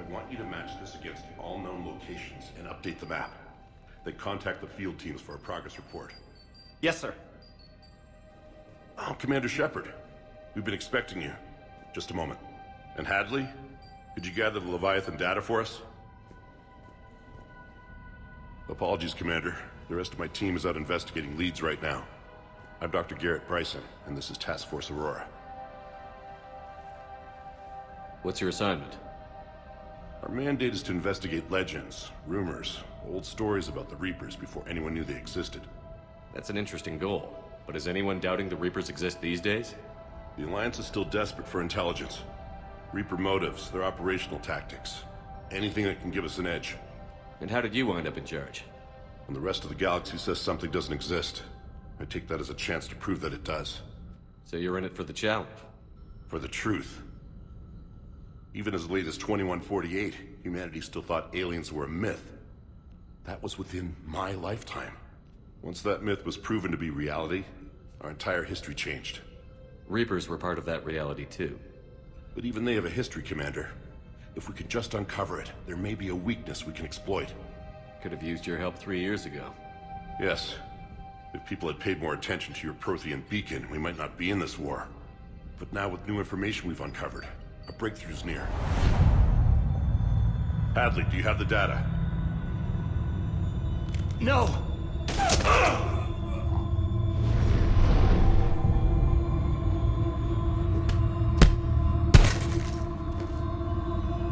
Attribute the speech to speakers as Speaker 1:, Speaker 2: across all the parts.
Speaker 1: I want you to match this against all known locations and update the map. Then contact the field teams for a progress report.
Speaker 2: Yes, sir.
Speaker 1: Oh, Commander Shepard. We've been expecting you. Just a moment. And Hadley? Could you gather the Leviathan data for us? Apologies, Commander. The rest of my team is out investigating leads right now. I'm Dr. Garrett Bryson, and this is Task Force Aurora.
Speaker 3: What's your assignment?
Speaker 1: Our mandate is to investigate legends, rumors, old stories about the Reapers before anyone knew they existed.
Speaker 3: That's an interesting goal. But is anyone doubting the Reapers exist these days?
Speaker 1: The Alliance is still desperate for intelligence. Reaper motives, their operational tactics. Anything that can give us an edge.
Speaker 3: And how did you wind up in charge?
Speaker 1: When the rest of the galaxy says something doesn't exist, I take that as a chance to prove that it does.
Speaker 3: So you're in it for the challenge?
Speaker 1: For the truth. Even as late as 2148, humanity still thought aliens were a myth. That was within my lifetime. Once that myth was proven to be reality, our entire history changed.
Speaker 3: Reapers were part of that reality too.
Speaker 1: But even they have a history, Commander. If we could just uncover it, there may be a weakness we can exploit.
Speaker 3: Could have used your help 3 years ago.
Speaker 1: Yes. If people had paid more attention to your Prothean beacon, we might not be in this war. But now with new information we've uncovered, a breakthrough's near. Hadley, do you have the data?
Speaker 2: No!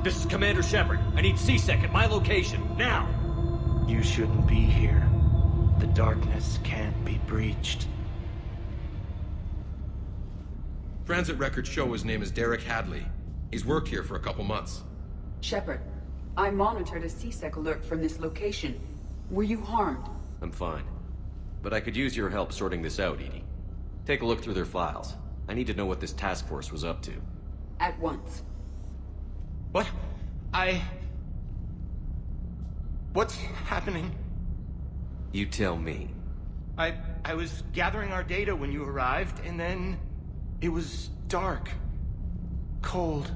Speaker 3: This is Commander Shepard. I need C-Sec at my location, now!
Speaker 2: You shouldn't be here. The darkness can't be breached.
Speaker 4: Transit records show his name is Derek Hadley. He's worked here for a couple months.
Speaker 5: Shepard, I monitored a C-Sec alert from this location. Were you harmed?
Speaker 3: I'm fine. But I could use your help sorting this out, Edie. Take a look through their files. I need to know what this task force was up to.
Speaker 5: At once.
Speaker 2: What? What's happening?
Speaker 3: You tell me.
Speaker 2: I was gathering our data when you arrived, and then it was dark. Cold.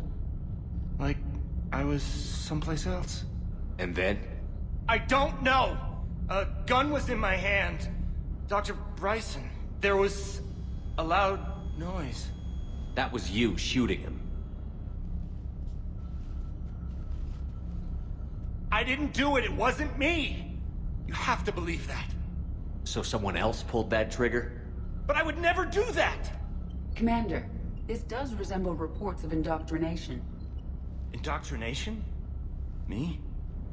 Speaker 2: Like I was someplace else.
Speaker 3: And then?
Speaker 2: I don't know! A gun was in my hand. Dr. Bryson, there was a loud noise.
Speaker 3: That was you shooting him.
Speaker 2: I didn't do it, it wasn't me! You have to believe that.
Speaker 3: So someone else pulled that trigger?
Speaker 2: But I would never do that!
Speaker 5: Commander, this does resemble reports of indoctrination.
Speaker 2: Indoctrination? Me?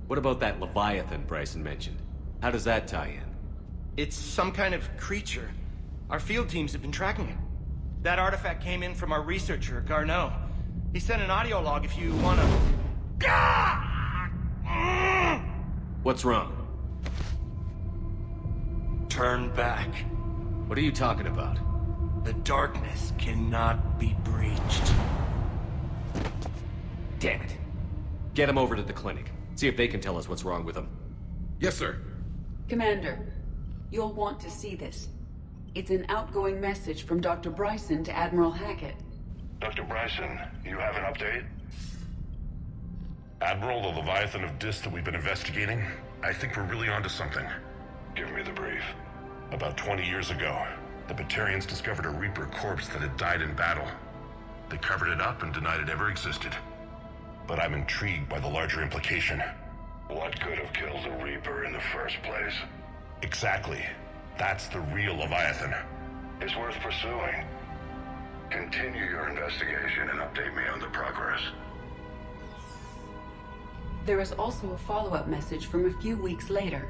Speaker 3: What about that Leviathan Bryson mentioned? How does that tie in?
Speaker 2: It's some kind of creature. Our field teams have been tracking it. That artifact came in from our researcher, Garneau. He sent an audio log if you wanna...
Speaker 3: What's wrong?
Speaker 2: Turn back.
Speaker 3: What are you talking about?
Speaker 2: The darkness cannot be breached.
Speaker 3: Damn it. Get him over to the clinic. See if they can tell us what's wrong with him.
Speaker 4: Yes, sir.
Speaker 5: Commander, you'll want to see this. It's an outgoing message from Dr. Bryson to Admiral Hackett.
Speaker 1: Dr. Bryson, you have an update? Admiral, the Leviathan of Dis that we've been investigating, I think we're really onto something. Give me the brief. About 20 years ago, the Batarians discovered a Reaper corpse that had died in battle. They covered it up and denied it ever existed. But I'm intrigued by the larger implication. What could have killed the Reaper in the first place? Exactly. That's the real Leviathan. It's worth pursuing. Continue your investigation and update me on the progress.
Speaker 5: There is also a follow-up message from a few weeks later.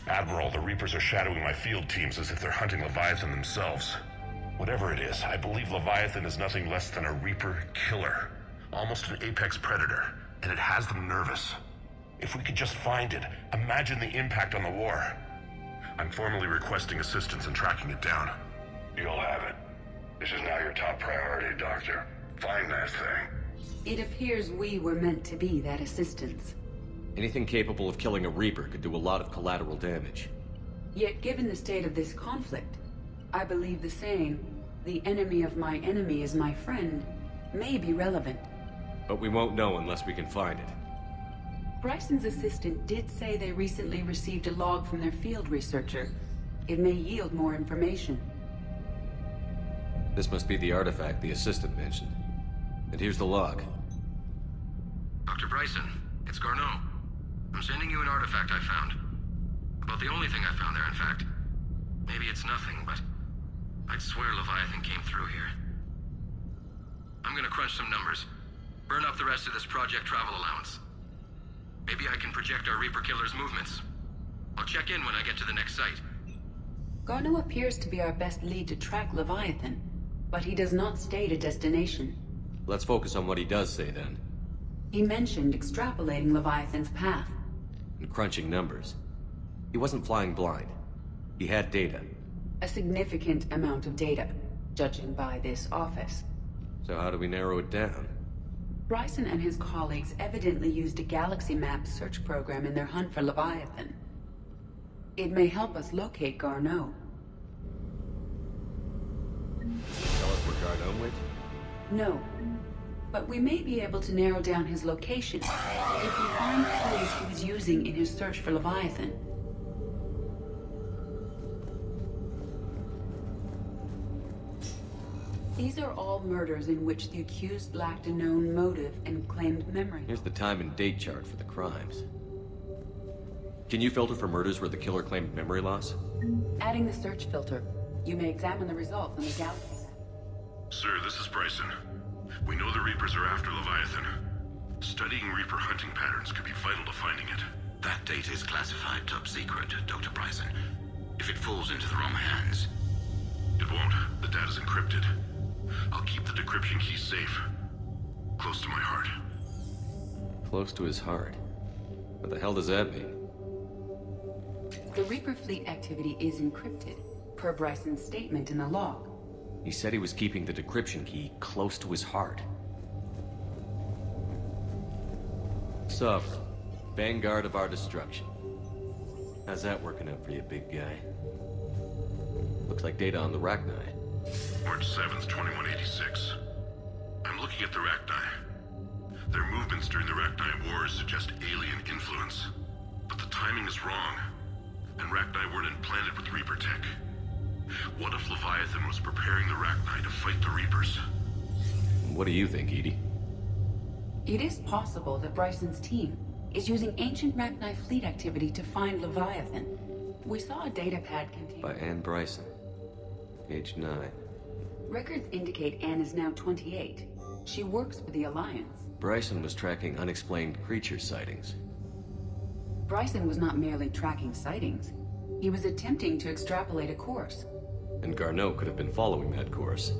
Speaker 1: Admiral, the Reapers are shadowing my field teams as if they're hunting Leviathan themselves. Whatever it is, I believe Leviathan is nothing less than a Reaper killer. Almost an apex predator, and it has them nervous. If we could just find it, imagine the impact on the war. I'm formally requesting assistance in tracking it down. You'll have it. This is now your top priority, Doctor. Find that thing.
Speaker 5: It appears we were meant to be that assistance.
Speaker 3: Anything capable of killing a Reaper could do a lot of collateral damage.
Speaker 5: Yet given the state of this conflict, I believe the saying, "The enemy of my enemy is my friend," may be relevant.
Speaker 3: But we won't know unless we can find it.
Speaker 5: Bryson's assistant did say they recently received a log from their field researcher. It may yield more information.
Speaker 3: This must be the artifact the assistant mentioned. And here's the log.
Speaker 4: Dr. Bryson, it's Garneau. I'm sending you an artifact I found. About the only thing I found there, in fact. Maybe it's nothing, but I'd swear Leviathan came through here. I'm gonna crunch some numbers. Burn up the rest of this project travel allowance. Maybe I can project our Reaper Killer's movements. I'll check in when I get to the next site.
Speaker 5: Garneau appears to be our best lead to track Leviathan, but he does not state a destination.
Speaker 3: Let's focus on what he does say then.
Speaker 5: He mentioned extrapolating Leviathan's path.
Speaker 3: And crunching numbers. He wasn't flying blind. He had data.
Speaker 5: A significant amount of data, judging by this office.
Speaker 3: So how do we narrow it down?
Speaker 5: Bryson and his colleagues evidently used a galaxy map search program in their hunt for Leviathan. It may help us locate Garneau.
Speaker 3: Tell us where Garneau went?
Speaker 5: No, but we may be able to narrow down his location if we find clues he was using in his search for Leviathan. These are all murders in which the accused lacked a known motive and claimed memory.
Speaker 3: Here's the time and date chart for the crimes. Can you filter for murders where the killer claimed memory loss?
Speaker 5: Adding the search filter, you may examine the results in the galaxy.
Speaker 1: Sir, this is Bryson. We know the Reapers are after Leviathan. Studying Reaper hunting patterns could be vital to finding it.
Speaker 6: That data is classified top secret, Dr. Bryson. If it falls into the wrong hands...
Speaker 1: It won't. The data's encrypted. I'll keep the decryption key safe. Close to my heart.
Speaker 3: Close to his heart. What the hell does that mean?
Speaker 5: The Reaper fleet activity is encrypted, per Bryson's statement in the log.
Speaker 3: He said he was keeping the decryption key close to his heart. Sovereign, vanguard of our destruction. How's that working out for you, big guy? Looks like data on the Rachni.
Speaker 1: March 7th, 2186. I'm looking at the Rachni. Their movements during the Rachni Wars suggest alien influence. But the timing is wrong. And Rachni weren't implanted with Reaper tech. What if Leviathan was preparing the Rachni to fight the Reapers?
Speaker 3: What do you think, Edie?
Speaker 5: It is possible that Bryson's team is using ancient Rachni fleet activity to find Leviathan. We saw a data pad containing...
Speaker 3: By Anne Bryson. Age 9.
Speaker 5: Records indicate Anne is now 28. She works for the Alliance.
Speaker 3: Bryson was tracking unexplained creature sightings.
Speaker 5: Bryson was not merely tracking sightings. He was attempting to extrapolate a course.
Speaker 3: And Garneau could have been following that course.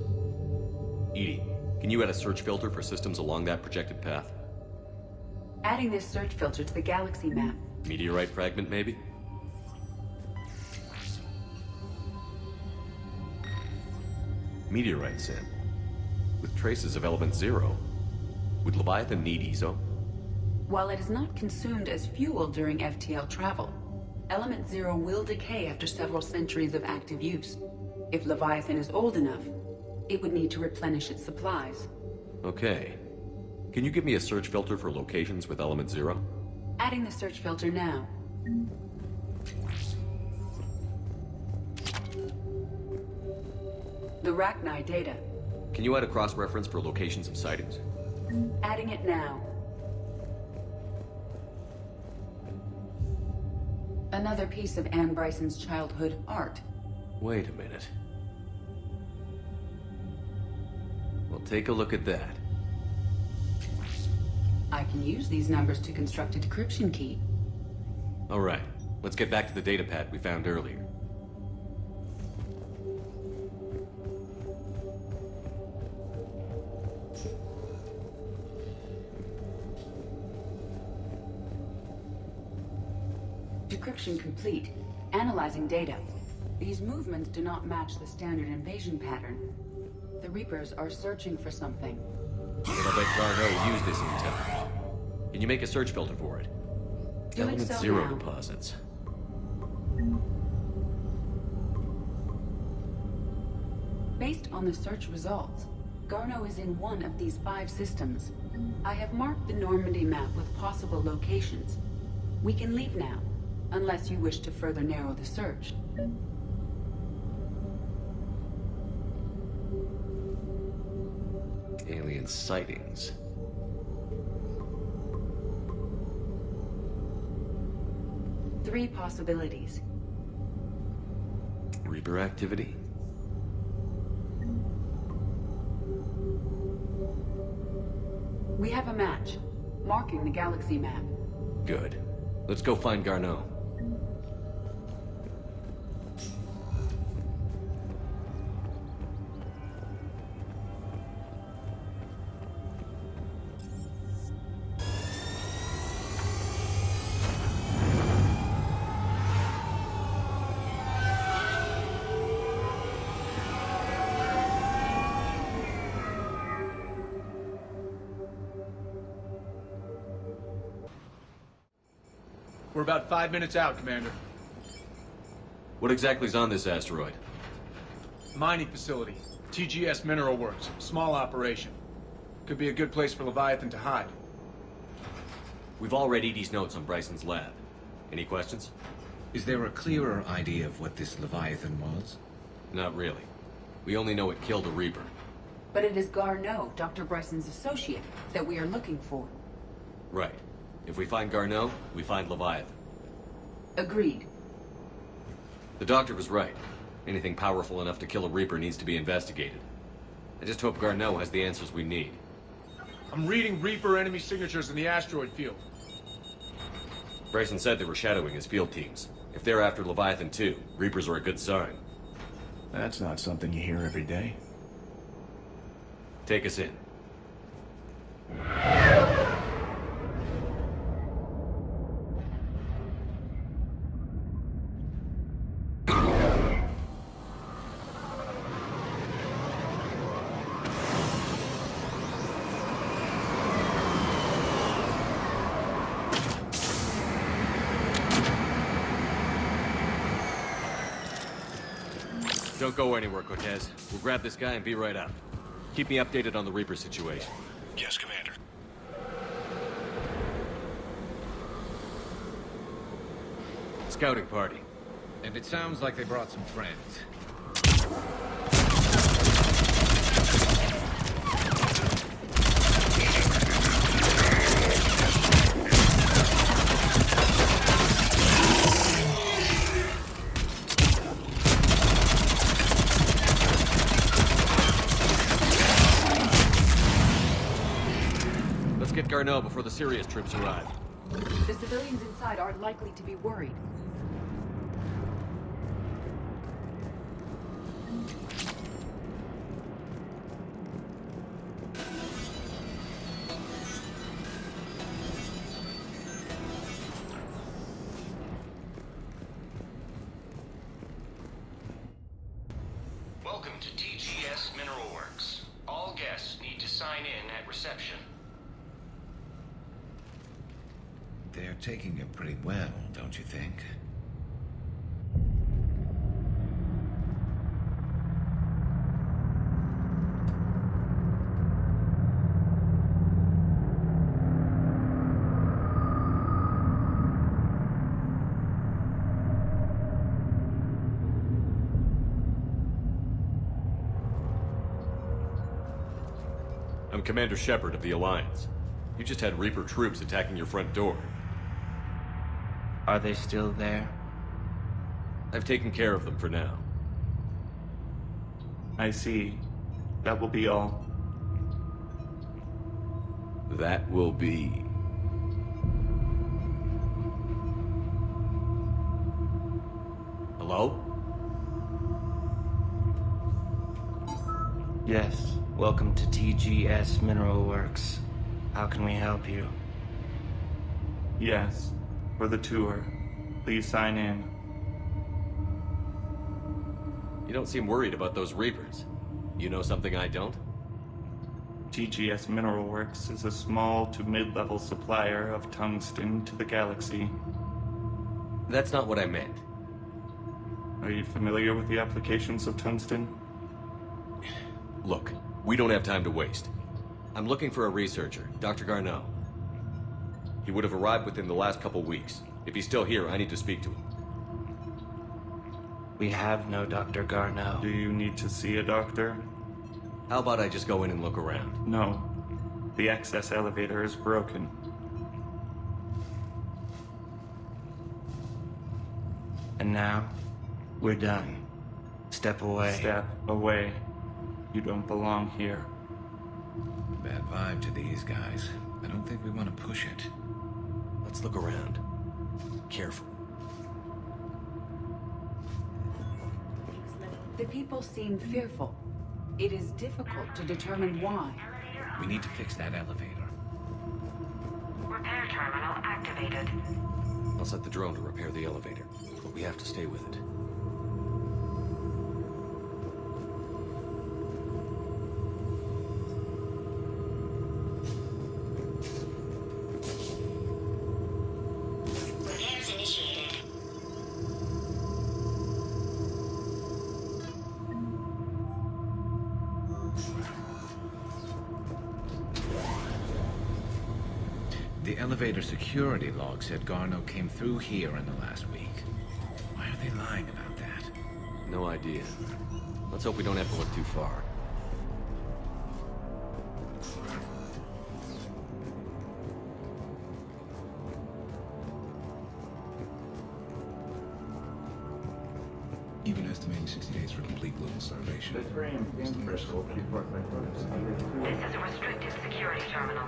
Speaker 3: Edie, can you add a search filter for systems along that projected path?
Speaker 5: Adding this search filter to the galaxy map.
Speaker 3: Meteorite fragment, maybe? Meteorite sample. With traces of element 0. Would Leviathan need ESO?
Speaker 5: While it is not consumed as fuel during FTL travel, element 0 will decay after several centuries of active use. If Leviathan is old enough, it would need to replenish its supplies.
Speaker 3: Okay. Can you give me a search filter for locations with element 0?
Speaker 5: Adding the search filter now. The Rachni data.
Speaker 3: Can you add a cross-reference for locations of sightings?
Speaker 5: Adding it now. Another piece of Anne Bryson's childhood art.
Speaker 3: Wait a minute. Well, take a look at that.
Speaker 5: I can use these numbers to construct a decryption key.
Speaker 3: All right, let's get back to the data pad we found earlier.
Speaker 5: Decryption complete. Analyzing data. These movements do not match the standard invasion pattern. The Reapers are searching for something.
Speaker 3: Then I bet Garneau used this intel. Can you make a search filter for it?
Speaker 5: Doing
Speaker 3: Element
Speaker 5: so
Speaker 3: 0
Speaker 5: now.
Speaker 3: deposits.
Speaker 5: Based on the search results, Garneau is in one of these 5 systems. I have marked the Normandy map with possible locations. We can leave now, unless you wish to further narrow the search.
Speaker 3: Alien sightings.
Speaker 5: Three possibilities.
Speaker 3: Reaper activity?
Speaker 5: We have a match, marking the galaxy map.
Speaker 3: Good. Let's go find Garneau.
Speaker 7: We're about 5 minutes out, Commander.
Speaker 3: What exactly is on this asteroid?
Speaker 7: Mining facility. TGS Mineral Works. Small operation. Could be a good place for Leviathan to hide.
Speaker 3: We've all read Edie's notes on Bryson's lab. Any questions?
Speaker 8: Is there a clearer idea of what this Leviathan was?
Speaker 3: Not really. We only know it killed a Reaper.
Speaker 5: But it is Garneau, Dr. Bryson's associate, that we are looking for.
Speaker 3: Right. If we find Garneau, we find Leviathan.
Speaker 5: Agreed.
Speaker 3: The doctor was right. Anything powerful enough to kill a Reaper needs to be investigated. I just hope Garneau has the answers we need.
Speaker 7: I'm reading Reaper enemy signatures in the asteroid field.
Speaker 3: Bryson said they were shadowing his field teams. If they're after Leviathan too, Reapers are a good sign.
Speaker 2: That's not something you hear every day.
Speaker 3: Take us in. Don't go anywhere, Cortez. We'll grab this guy and be right up. Keep me updated on the Reaper situation.
Speaker 1: Yes, Commander.
Speaker 3: Scouting party.
Speaker 8: And it sounds like they brought some friends.
Speaker 3: Let's get Garneau before the serious troops arrive.
Speaker 5: The civilians inside aren't likely to be worried.
Speaker 4: Welcome to TGS Mineral Works. All guests need to sign in at reception.
Speaker 8: They're taking it pretty well, don't you think?
Speaker 3: I'm Commander Shepard of the Alliance. You just had Reaper troops attacking your front door.
Speaker 2: Are they still there?
Speaker 3: I've taken care of them for now.
Speaker 9: I see. That will be all.
Speaker 3: That will be... Hello?
Speaker 9: Yes, welcome to TGS Mineral Works. How can we help you? Yes, for the tour. Please sign in.
Speaker 3: You don't seem worried about those Reapers. You know something I don't?
Speaker 9: TGS Mineral Works is a small to mid-level supplier of tungsten to the galaxy.
Speaker 3: That's not what I meant.
Speaker 9: Are you familiar with the applications of tungsten?
Speaker 3: Look, we don't have time to waste. I'm looking for a researcher, Dr. Garneau. He would have arrived within the last couple weeks. If he's still here, I need to speak to him.
Speaker 2: We have no Dr. Garneau.
Speaker 9: Do you need to see a doctor?
Speaker 3: How about I just go in and look around?
Speaker 9: No. The access elevator is broken.
Speaker 2: And now, we're done. Step away.
Speaker 9: Step away. You don't belong here.
Speaker 8: Bad vibe to these guys. I don't think we want to push it.
Speaker 3: Let's look around. Careful.
Speaker 5: The people seem fearful. It is difficult to determine why.
Speaker 8: We need to fix that elevator.
Speaker 10: Repair terminal activated.
Speaker 3: I'll set the drone to repair the elevator, but we have to stay with it.
Speaker 10: Repairs initiated.
Speaker 8: The elevator security log said Garneau came through here in the last week. Why are they lying about that?
Speaker 3: No idea. Let's hope we don't have to look too far.
Speaker 11: Even estimating 60 days for complete global starvation.
Speaker 10: This is a restricted security terminal.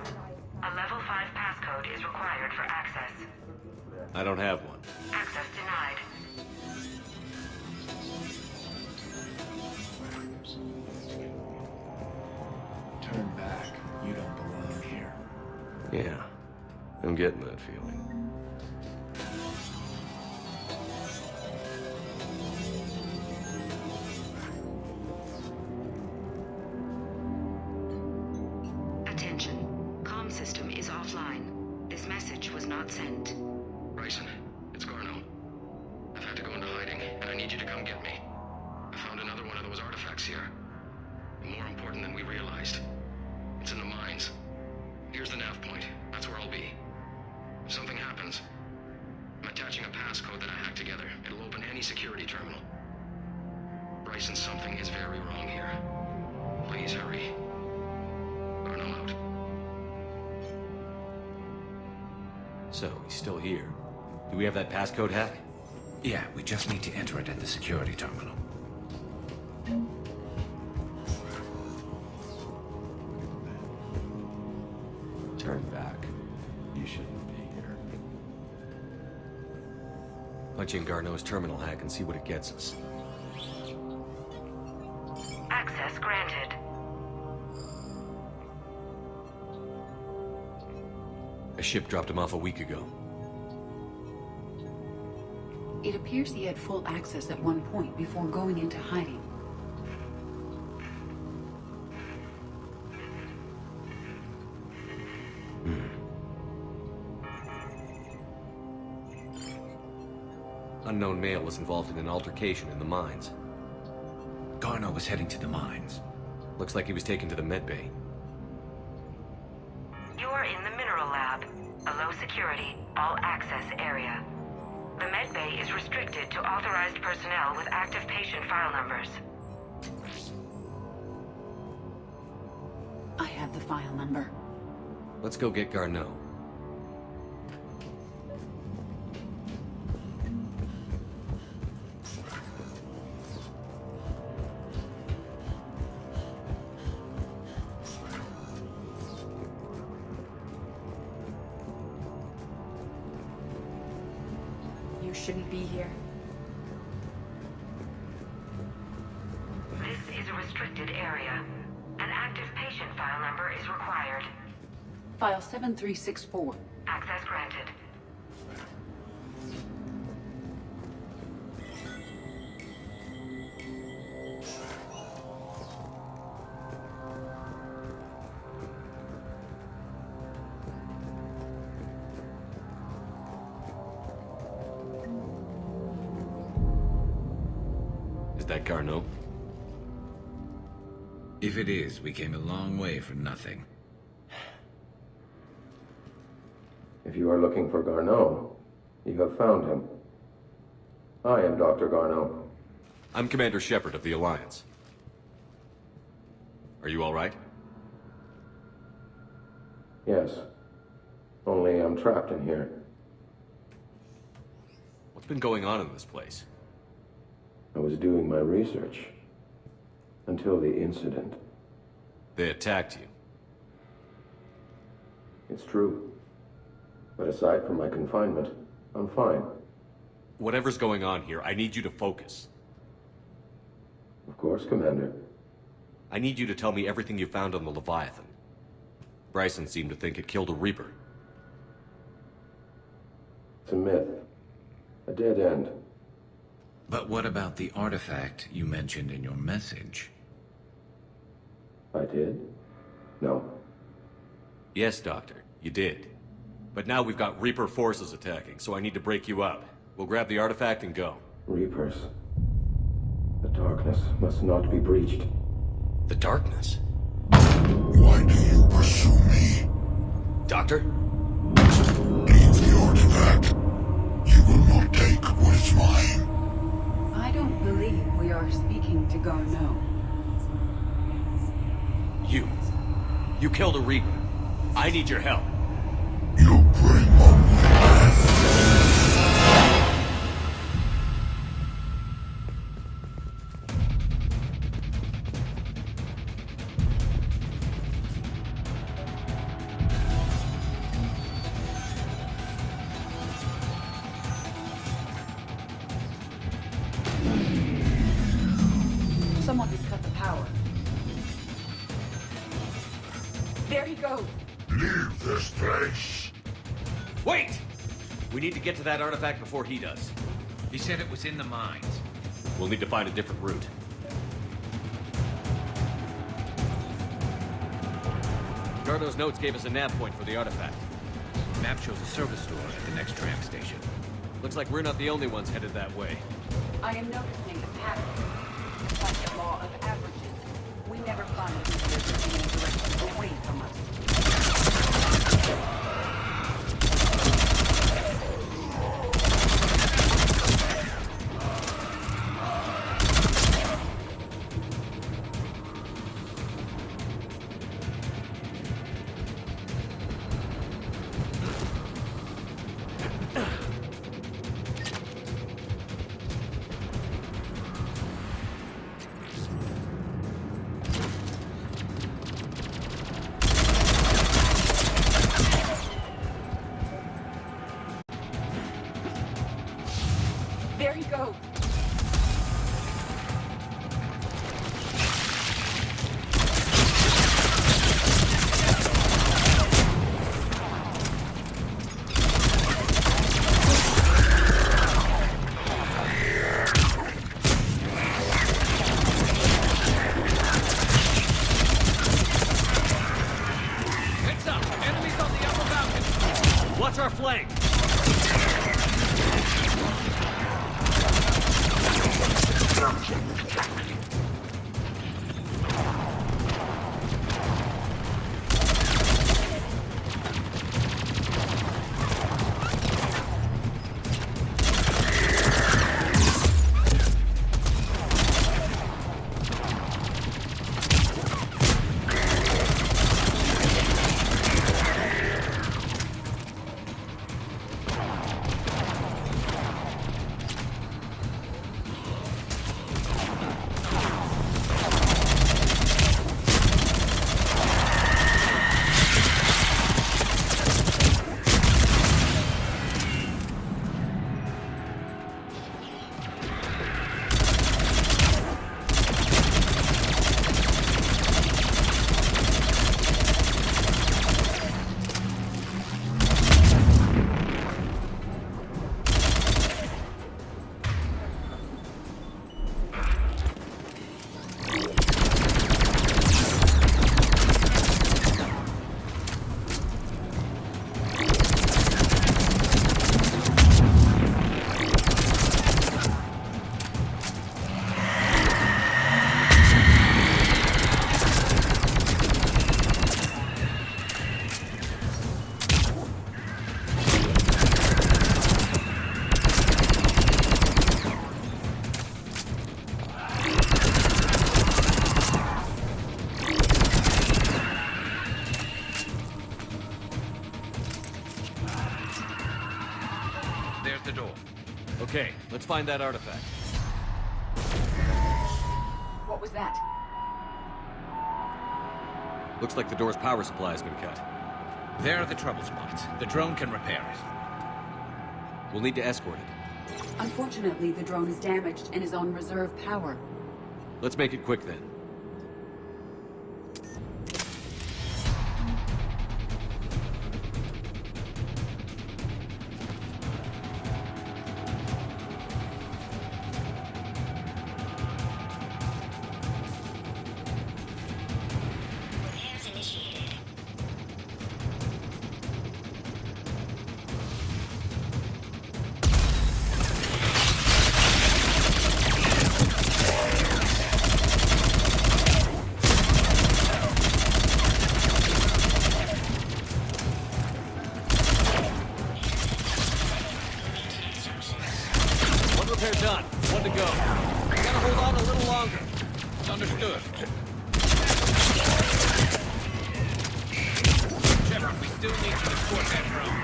Speaker 10: A level 5 passcode is required for access.
Speaker 3: I don't have one.
Speaker 10: Access denied.
Speaker 7: Turn back. You don't belong here.
Speaker 3: Yeah, I'm getting that feeling.
Speaker 10: Attention. Comm system is offline. This message was not sent.
Speaker 4: Bryson, it's Garneau. I've had to go into hiding, and I need you to come get me. I found another one of those artifacts here. More important than we realized. It's in the mines. Here's the nav point. That's where I'll be. If something happens, I'm attaching a passcode that I hacked together. It'll open any security terminal. Bryson, something is very wrong here. Please hurry. Garneau out.
Speaker 3: So, he's still here. Do we have that passcode hack?
Speaker 8: Yeah, we just need to enter it at the security terminal.
Speaker 3: Turn back. You shouldn't be here. Punch in Garneau's terminal hack and see what it gets us.
Speaker 10: Access granted.
Speaker 3: A ship dropped him off a week ago.
Speaker 5: It appears he had full access at one point before going into hiding.
Speaker 3: Unknown male was involved in an altercation in the mines.
Speaker 8: Garneau was heading to the mines.
Speaker 3: Looks like he was taken to the medbay.
Speaker 10: You are in the mineral lab, a low security, all access area. The medbay is restricted to authorized personnel with active patient file numbers.
Speaker 5: I have the file number.
Speaker 3: Let's go get Garneau.
Speaker 12: You shouldn't be here.
Speaker 10: This is a restricted area. An active patient file number is required.
Speaker 5: File 7364.
Speaker 10: Access granted.
Speaker 3: Is that Garneau?
Speaker 8: If it is, we came a long way for nothing.
Speaker 13: If you are looking for Garneau, you have found him. I am Dr. Garneau.
Speaker 3: I'm Commander Shepard of the Alliance. Are you all right?
Speaker 13: Yes. Only I'm trapped in here.
Speaker 3: What's been going on in this place?
Speaker 13: I was doing my research. Until the incident.
Speaker 3: They attacked you.
Speaker 13: It's true. But aside from my confinement, I'm fine.
Speaker 3: Whatever's going on here, I need you to focus.
Speaker 13: Of course, Commander.
Speaker 3: I need you to tell me everything you found on the Leviathan. Bryson seemed to think it killed a Reaper.
Speaker 13: It's a myth. A dead end.
Speaker 8: But what about the artifact you mentioned in your message?
Speaker 13: I did? No.
Speaker 3: Yes, Doctor, you did. But now we've got Reaper forces attacking, so I need to break you up. We'll grab the artifact and go.
Speaker 13: Reapers. The darkness must not be breached.
Speaker 3: The darkness?
Speaker 1: Why do you pursue me?
Speaker 3: Doctor?
Speaker 1: Leave the artifact. You will not take what is mine.
Speaker 5: I don't believe we are speaking to Garneau.
Speaker 3: You killed a Reaper. I need your help.
Speaker 1: You bring on me death.
Speaker 5: Someone has cut the power. There he goes.
Speaker 1: Leave this place.
Speaker 3: Wait! We need to get to that artifact before he does.
Speaker 8: He said it was in the mines.
Speaker 3: We'll need to find a different route. Garneau's notes gave us a nav point for the artifact.
Speaker 8: Map shows a service store at the next tram station.
Speaker 3: Looks like we're not the only ones headed that way.
Speaker 5: I am noticing a pattern. Like the law of averages. We never find visitors in a direction away from us. There he goes.
Speaker 3: Heads up! Enemies on the upper mountain! Watch our flank!
Speaker 8: the door.
Speaker 3: Okay, let's find that artifact.
Speaker 5: What was that?
Speaker 3: Looks like the door's power supply has been cut.
Speaker 8: There are the trouble spots. The drone can repair it.
Speaker 3: We'll need to escort it.
Speaker 5: Unfortunately, the drone is damaged and is on reserve power.
Speaker 3: Let's make it quick then.
Speaker 14: Repair done. One to go. We gotta hold on a little longer.
Speaker 8: Understood. Shepard, we still need to escort that drone.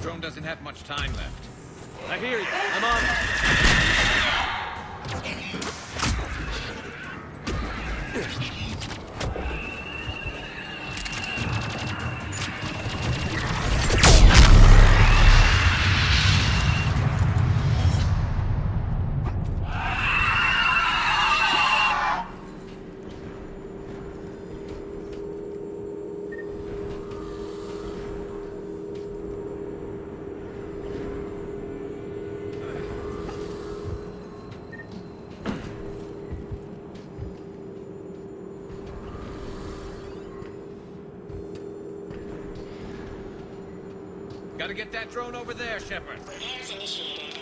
Speaker 8: Drone doesn't have much time left.
Speaker 14: I hear you. I'm on.
Speaker 8: Gotta get that drone over there, Shepard.
Speaker 10: Repairs initiated.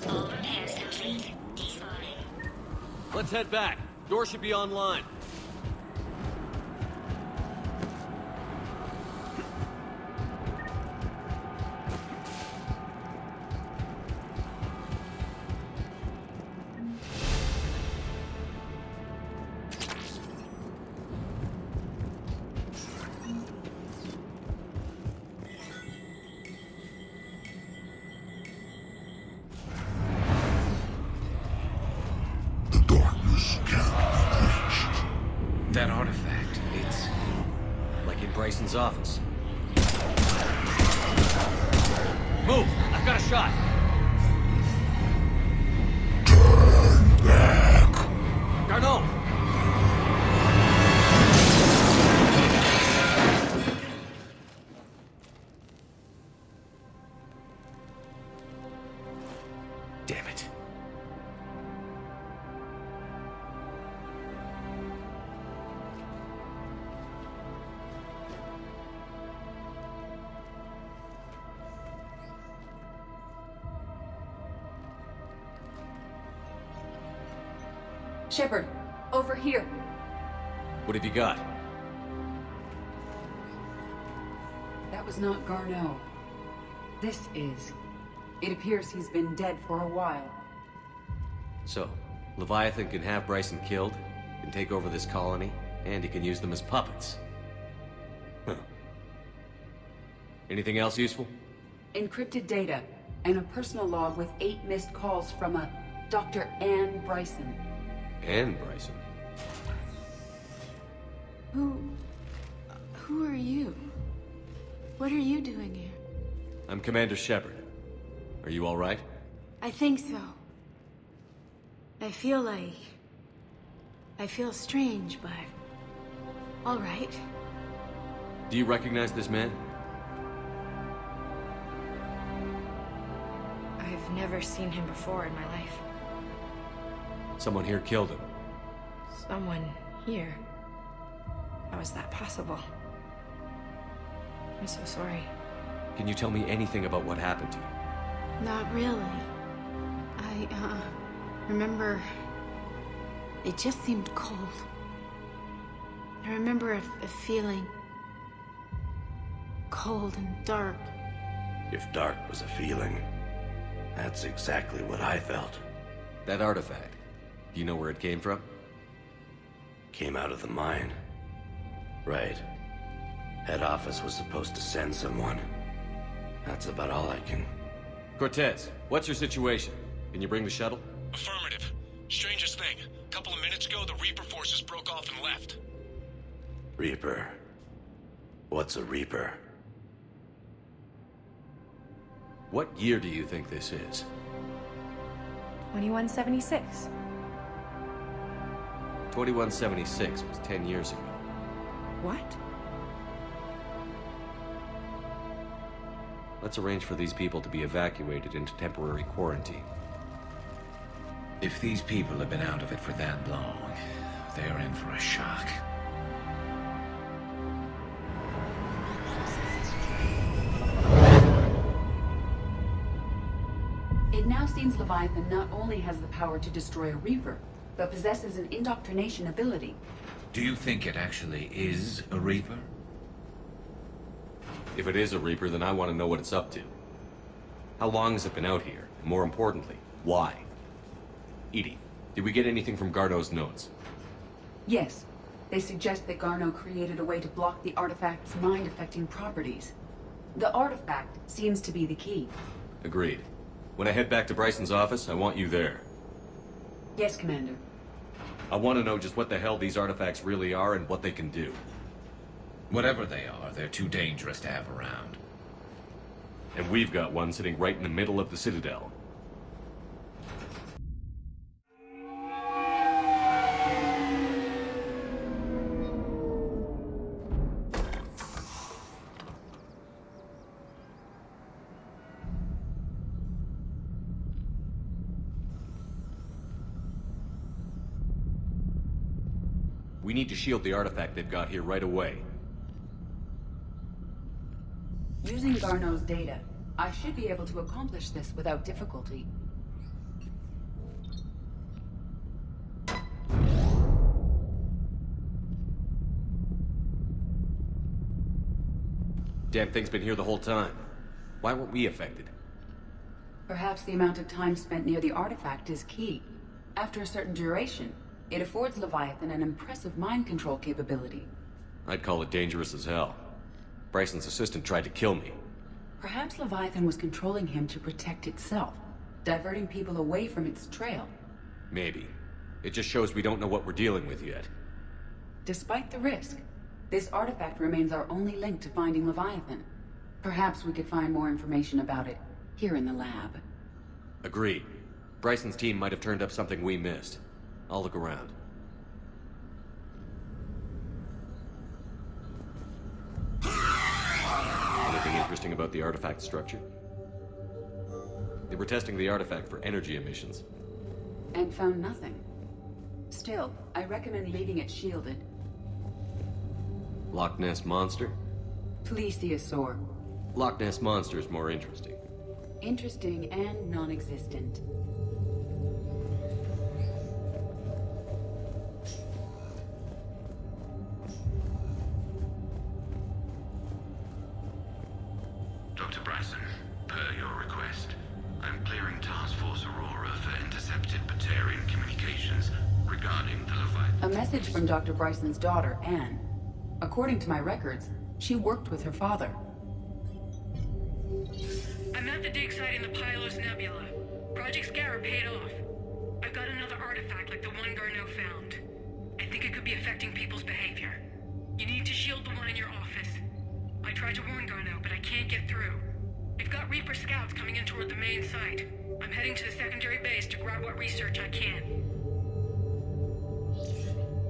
Speaker 10: All repairs complete. Despawn.
Speaker 14: Let's head back. Door should be online.
Speaker 8: That artifact, it's...
Speaker 3: Like in Bryson's office.
Speaker 14: Move! I've got a shot!
Speaker 1: Turn back.
Speaker 14: Garneau!
Speaker 3: Damn it.
Speaker 5: Shepard, over here.
Speaker 3: What have you got?
Speaker 5: That was not Garneau. This is. It appears he's been dead for a while.
Speaker 3: So, Leviathan can have Bryson killed, can take over this colony, and he can use them as puppets. Huh. Anything else useful?
Speaker 5: Encrypted data, and a personal log with 8 missed calls from a Dr. Ann Bryson.
Speaker 3: Ann Bryson?
Speaker 12: Who are you? What are you doing here?
Speaker 3: I'm Commander Shepard. Are you all right?
Speaker 12: I think so. I feel strange, but... all right.
Speaker 3: Do you recognize this man?
Speaker 12: I've never seen him before in my life.
Speaker 3: Someone here killed him.
Speaker 12: Someone here? How is that possible? I'm so sorry.
Speaker 3: Can you tell me anything about what happened to you?
Speaker 12: Not really. I remember... it just seemed cold. I remember a feeling... cold and dark.
Speaker 15: If dark was a feeling, that's exactly what I felt.
Speaker 3: That artifact, do you know where it came from?
Speaker 15: Came out of the mine. Right. Head office was supposed to send someone. That's about all I can...
Speaker 3: Cortez, what's your situation? Can you bring the shuttle?
Speaker 16: Affirmative. Strangest thing. A couple of minutes ago, the Reaper forces broke off and left.
Speaker 15: Reaper? What's a Reaper?
Speaker 3: What year do you think this is?
Speaker 12: 2176.
Speaker 3: 2176 was 10 years ago.
Speaker 12: What?
Speaker 3: Let's arrange for these people to be evacuated into temporary quarantine.
Speaker 8: If these people have been out of it for that long, they're in for a shock.
Speaker 5: It now seems Leviathan not only has the power to destroy a Reaper, but possesses an indoctrination ability.
Speaker 8: Do you think it actually is a Reaper?
Speaker 3: If it is a Reaper, then I want to know what it's up to. How long has it been out here? And more importantly, why? Edie, did we get anything from Garneau's notes?
Speaker 5: Yes. They suggest that Garneau created a way to block the artifact's mind-affecting properties. The artifact seems to be the key.
Speaker 3: Agreed. When I head back to Bryson's office, I want you there.
Speaker 5: Yes, Commander.
Speaker 3: I want to know just what the hell these artifacts really are and what they can do.
Speaker 8: Whatever they are, they're too dangerous to have around.
Speaker 3: And we've got one sitting right in the middle of the Citadel. We need to shield the artifact they've got here right away.
Speaker 5: Using Garneau's data, I should be able to accomplish this without difficulty.
Speaker 3: Damn thing's been here the whole time. Why weren't we affected?
Speaker 5: Perhaps the amount of time spent near the artifact is key. After a certain duration, it affords Leviathan an impressive mind control capability.
Speaker 3: I'd call it dangerous as hell. Bryson's assistant tried to kill me.
Speaker 5: Perhaps Leviathan was controlling him to protect itself, diverting people away from its trail.
Speaker 3: Maybe. It just shows we don't know what we're dealing with yet.
Speaker 5: Despite the risk, this artifact remains our only link to finding Leviathan. Perhaps we could find more information about it here in the lab.
Speaker 3: Agreed. Bryson's team might have turned up something we missed. I'll look around. Anything interesting about the artifact structure? They were testing the artifact for energy emissions.
Speaker 5: And found nothing. Still, I recommend leaving it shielded.
Speaker 3: Loch Ness Monster?
Speaker 5: Plesiosaur.
Speaker 3: Loch Ness Monster is more interesting.
Speaker 5: Interesting and non-existent.
Speaker 6: Dr. Bryson, per your request, I'm clearing Task Force Aurora for intercepted Batarian communications regarding the Leviathan.
Speaker 5: A message from Dr. Bryson's daughter, Anne. According to my records, she worked with her father.
Speaker 17: I'm at the dig site in the Pylos Nebula. Project Scarab paid off. I've got another artifact like the one Garneau found. I think it could be affecting people's behavior. You need to shield the one in your office. I tried to warn Garneau, but I can't get through. We've got Reaper scouts coming in to toward the main site. I'm heading to the secondary base to grab what research I can.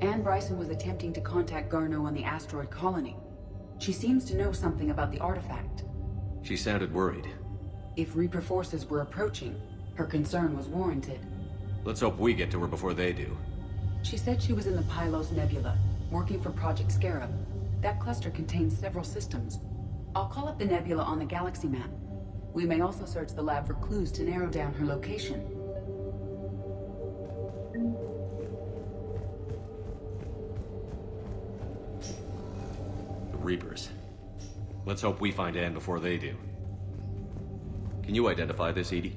Speaker 5: Anne Bryson was attempting to contact Garneau on the asteroid colony. She seems to know something about the artifact.
Speaker 3: She sounded worried.
Speaker 5: If Reaper forces were approaching, her concern was warranted.
Speaker 3: Let's hope we get to her before they do.
Speaker 5: She said she was in the Pylos Nebula, working for Project Scarab. That cluster contains several systems. I'll call up the nebula on the galaxy map. We may also search the lab for clues to narrow down her location.
Speaker 3: The Reapers. Let's hope we find Anne before they do. Can you identify this, Edie?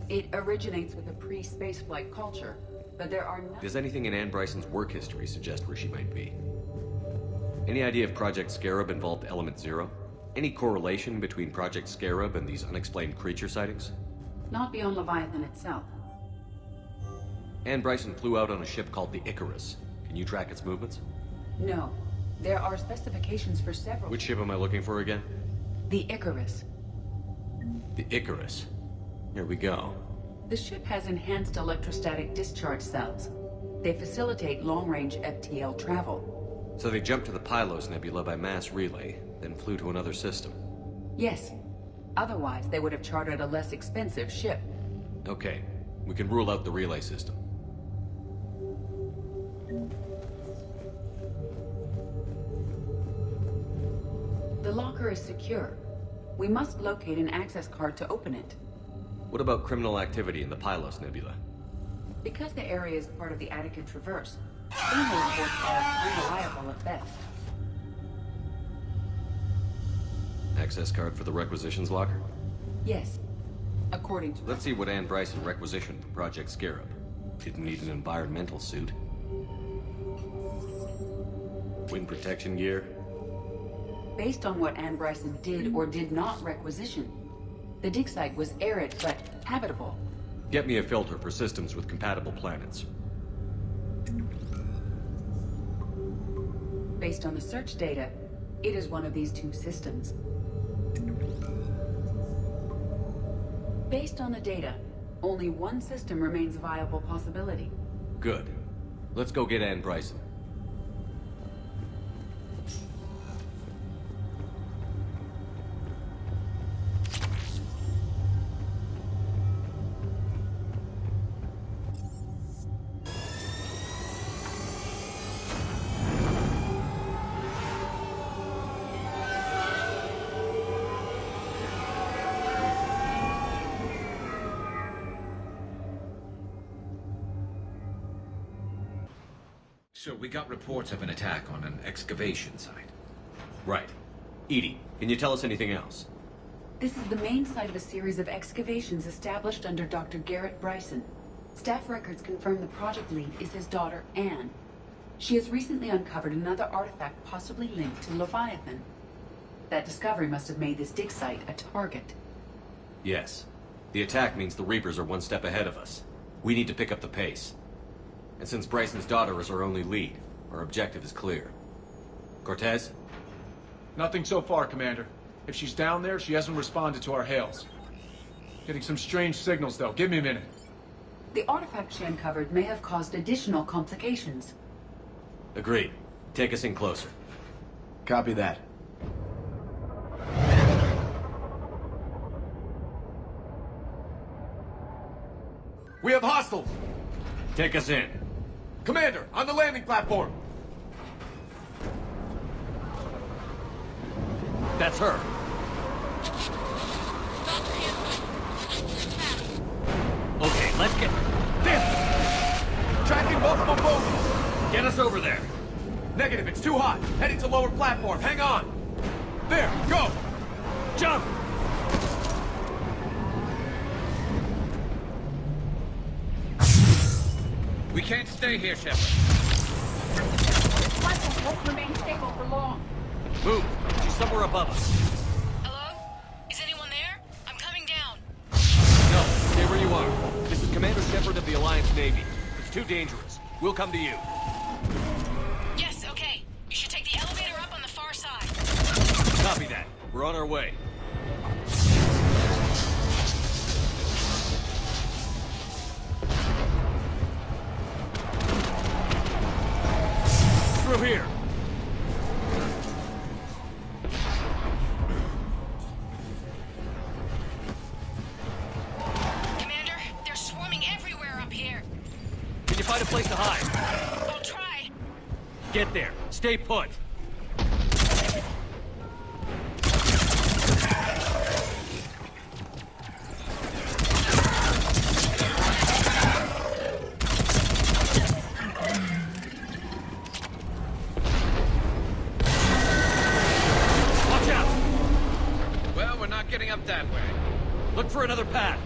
Speaker 5: It originates with a pre-spaceflight culture, but there are no...
Speaker 3: Does anything in Anne Bryson's work history suggest where she might be? Any idea if Project Scarab involved Element Zero? Any correlation between Project Scarab and these unexplained creature sightings?
Speaker 5: Not beyond Leviathan itself.
Speaker 3: Anne Bryson flew out on a ship called the Icarus. Can you track its movements?
Speaker 5: No. There are specifications for several...
Speaker 3: Which ship am I looking for again?
Speaker 5: The Icarus.
Speaker 3: The Icarus. Here we go.
Speaker 5: The ship has enhanced electrostatic discharge cells. They facilitate long-range FTL travel.
Speaker 3: So they jumped to the Pylos Nebula by mass relay, then flew to another system.
Speaker 5: Yes. Otherwise, they would have chartered a less expensive ship.
Speaker 3: Okay. We can rule out the relay system.
Speaker 5: The locker is secure. We must locate an access card to open it.
Speaker 3: What about criminal activity in the Pylos Nebula?
Speaker 5: Because the area is part of the Attica Traverse, criminal reports are unreliable at best.
Speaker 3: Access card for the requisitions locker?
Speaker 5: Yes. According to...
Speaker 3: Let's see what Anne Bryson requisitioned for Project Scarab. Didn't need an environmental suit. Wind protection gear?
Speaker 5: Based on what Anne Bryson did or did not requisition, the dig site was arid but habitable.
Speaker 3: Get me a filter for systems with compatible planets.
Speaker 5: Based on the search data, it is one of these two systems. Based on the data, only one system remains a viable possibility.
Speaker 3: Good. Let's go get Anne Bryson.
Speaker 8: So we got reports of an attack on an excavation site.
Speaker 3: Right. Edie, can you tell us anything else?
Speaker 5: This is the main site of a series of excavations established under Dr. Garrett Bryson. Staff records confirm the project lead is his daughter, Anne. She has recently uncovered another artifact possibly linked to Leviathan. That discovery must have made this dig site a target.
Speaker 3: Yes. The attack means the Reapers are one step ahead of us. We need to pick up the pace. And since Bryson's daughter is our only lead, our objective is clear. Cortez?
Speaker 7: Nothing so far, Commander. If she's down there, she hasn't responded to our hails. Getting some strange signals, though. Give me a minute.
Speaker 5: The artifact she uncovered may have caused additional complications.
Speaker 3: Agreed. Take us in closer.
Speaker 7: Copy that. We have hostiles!
Speaker 3: Take us in.
Speaker 7: Commander, on the landing platform!
Speaker 3: That's her. Okay, let's get...
Speaker 7: Damn! Tracking multiple bogies!
Speaker 3: Get us over there.
Speaker 7: Negative, it's too hot. Heading to lower platform, hang on! There, go!
Speaker 3: Jump!
Speaker 8: We can't stay here, Shepard.
Speaker 5: Platform won't remain stable for long.
Speaker 3: Move! She's somewhere above us.
Speaker 17: Hello? Is anyone there? I'm coming down.
Speaker 3: No, stay where you are. This is Commander Shepard of the Alliance Navy. It's too dangerous. We'll come to you.
Speaker 17: Yes, okay. You should take the elevator up on the far side.
Speaker 3: Copy that. We're on our way.
Speaker 14: Through here.
Speaker 17: Commander, they're swarming everywhere up here.
Speaker 14: Can you find a place to hide?
Speaker 17: I'll try.
Speaker 14: Get there. Stay put.
Speaker 8: Getting up that way.
Speaker 14: Look for another path.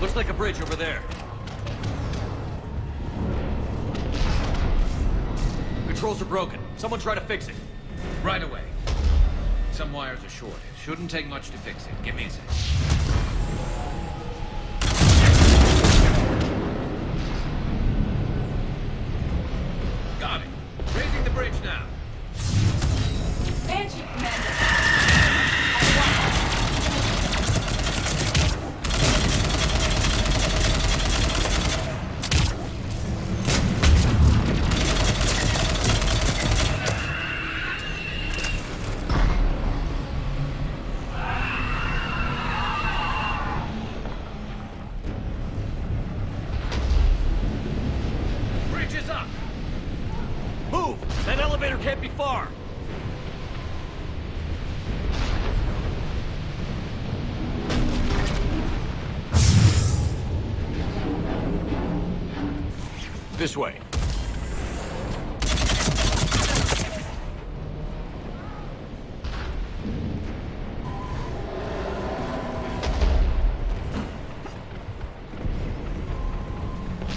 Speaker 14: Looks like a bridge over there. Controls are broken. Someone try to fix it.
Speaker 8: Right away. Some wires are short. Shouldn't take much to fix it. Give me a sec. Got it. Raising the bridge now.
Speaker 5: Banshee, Commander.
Speaker 8: Bridge is up.
Speaker 14: Move! That elevator can't be far! This way.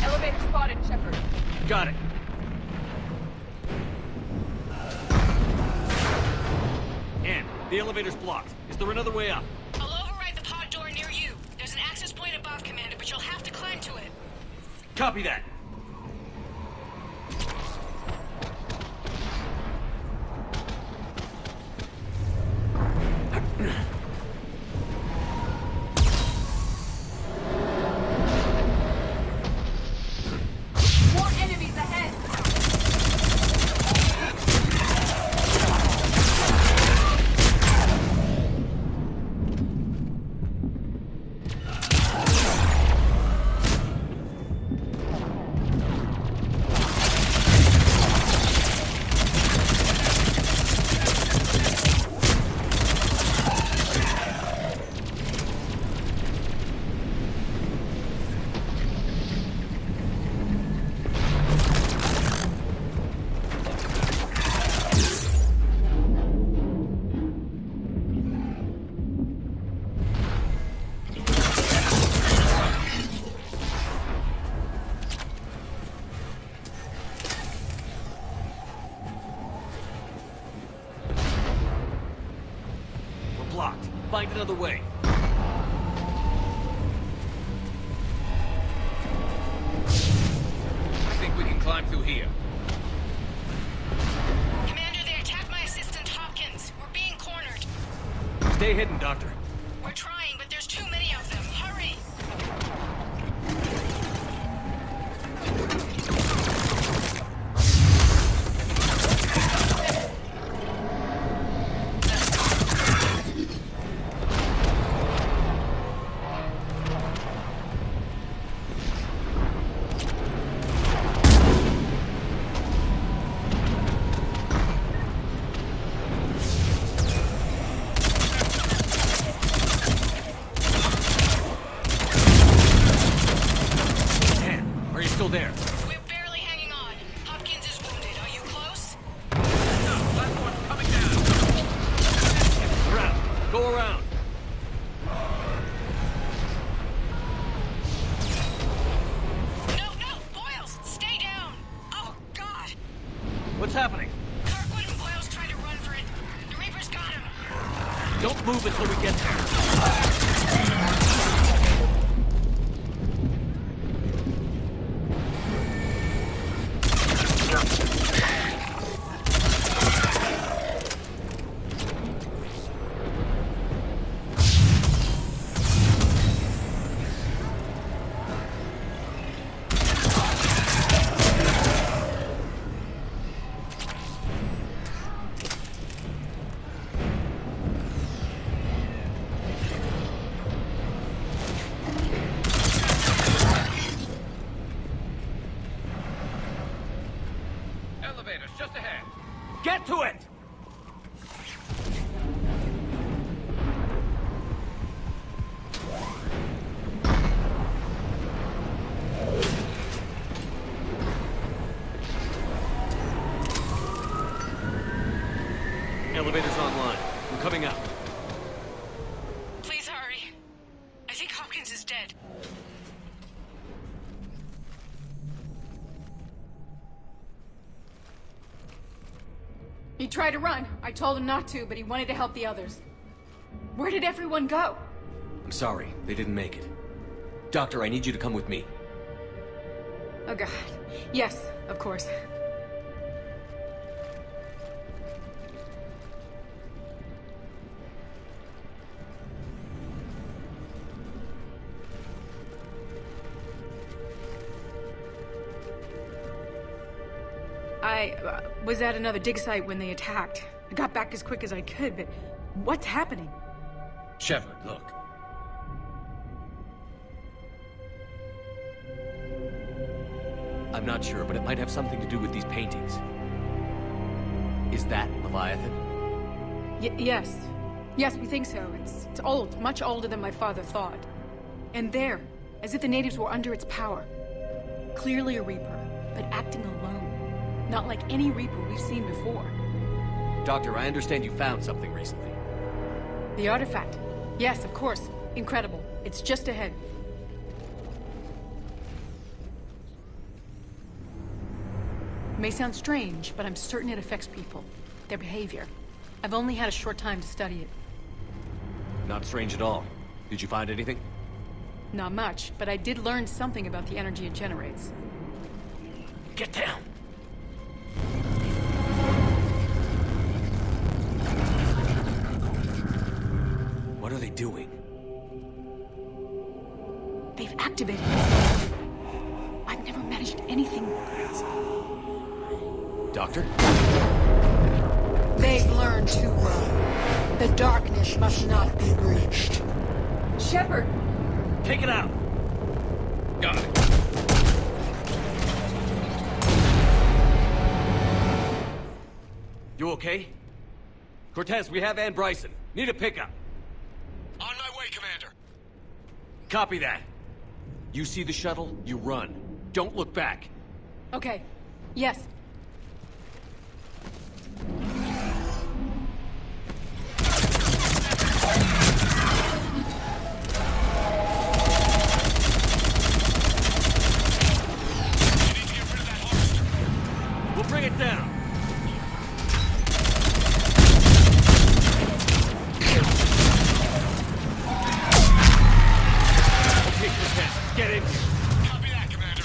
Speaker 5: Elevator spotted, Shepard.
Speaker 14: Got it. And the elevator's blocked. Is there another way up?
Speaker 17: I'll override the pod door near you. There's an access point above, Commander, but you'll have to climb to it.
Speaker 14: Copy that.
Speaker 5: More enemies ahead.
Speaker 14: We're blocked. Find another way.
Speaker 8: I think we can climb through here.
Speaker 17: Commander, they attacked my assistant, Hopkins. We're being cornered.
Speaker 14: Stay hidden, Doctor.
Speaker 17: We're trying, but there's too many of them. Hurry!
Speaker 14: Dan, are you still there?
Speaker 17: We're barely hanging on. Hopkins is wounded. Are you close?
Speaker 8: No, last one coming down.
Speaker 14: Around. Go around.
Speaker 17: No! Boyles, stay down! Oh, God!
Speaker 14: What's happening?
Speaker 17: Kirkwood and Boyles tried to run for it. The Reaper's got him.
Speaker 14: Don't move until we get there. Get to it! Elevator's online. We're coming up.
Speaker 17: Please hurry. I think Hopkins is dead.
Speaker 18: He tried to run. I told him not to, but he wanted to help the others. Where did everyone go?
Speaker 3: I'm sorry, they didn't make it. Doctor, I need you to come with me.
Speaker 18: Oh god. Yes, of course. I was at another dig site when they attacked. I got back as quick as I could, but what's happening?
Speaker 8: Shepard, look.
Speaker 3: I'm not sure, but it might have something to do with these paintings. Is that Leviathan?
Speaker 18: Yes. Yes, we think so. It's old, much older than my father thought. And there, as if the natives were under its power. Clearly a Reaper, but acting alone. Not like any Reaper we've seen before.
Speaker 3: Doctor, I understand you found something recently.
Speaker 18: The artifact. Yes, of course. Incredible. It's just ahead. It may sound strange, but I'm certain it affects people. Their behavior. I've only had a short time to study it.
Speaker 3: Not strange at all. Did you find anything?
Speaker 18: Not much, but I did learn something about the energy it generates.
Speaker 3: Get down! What are they doing?
Speaker 18: They've activated it. I've never managed anything.
Speaker 3: Doctor?
Speaker 18: They've learned too well. The darkness must not be breached. Shepard!
Speaker 14: Take it out!
Speaker 8: Got it.
Speaker 3: You okay? Cortez, we have Ann Bryson. Need a pickup.
Speaker 16: On my way, Commander.
Speaker 3: Copy that. You see the shuttle, you run. Don't look back.
Speaker 18: Okay. Yes.
Speaker 14: We'll bring it down. Okay, Cortez, get in here.
Speaker 16: Copy that, Commander.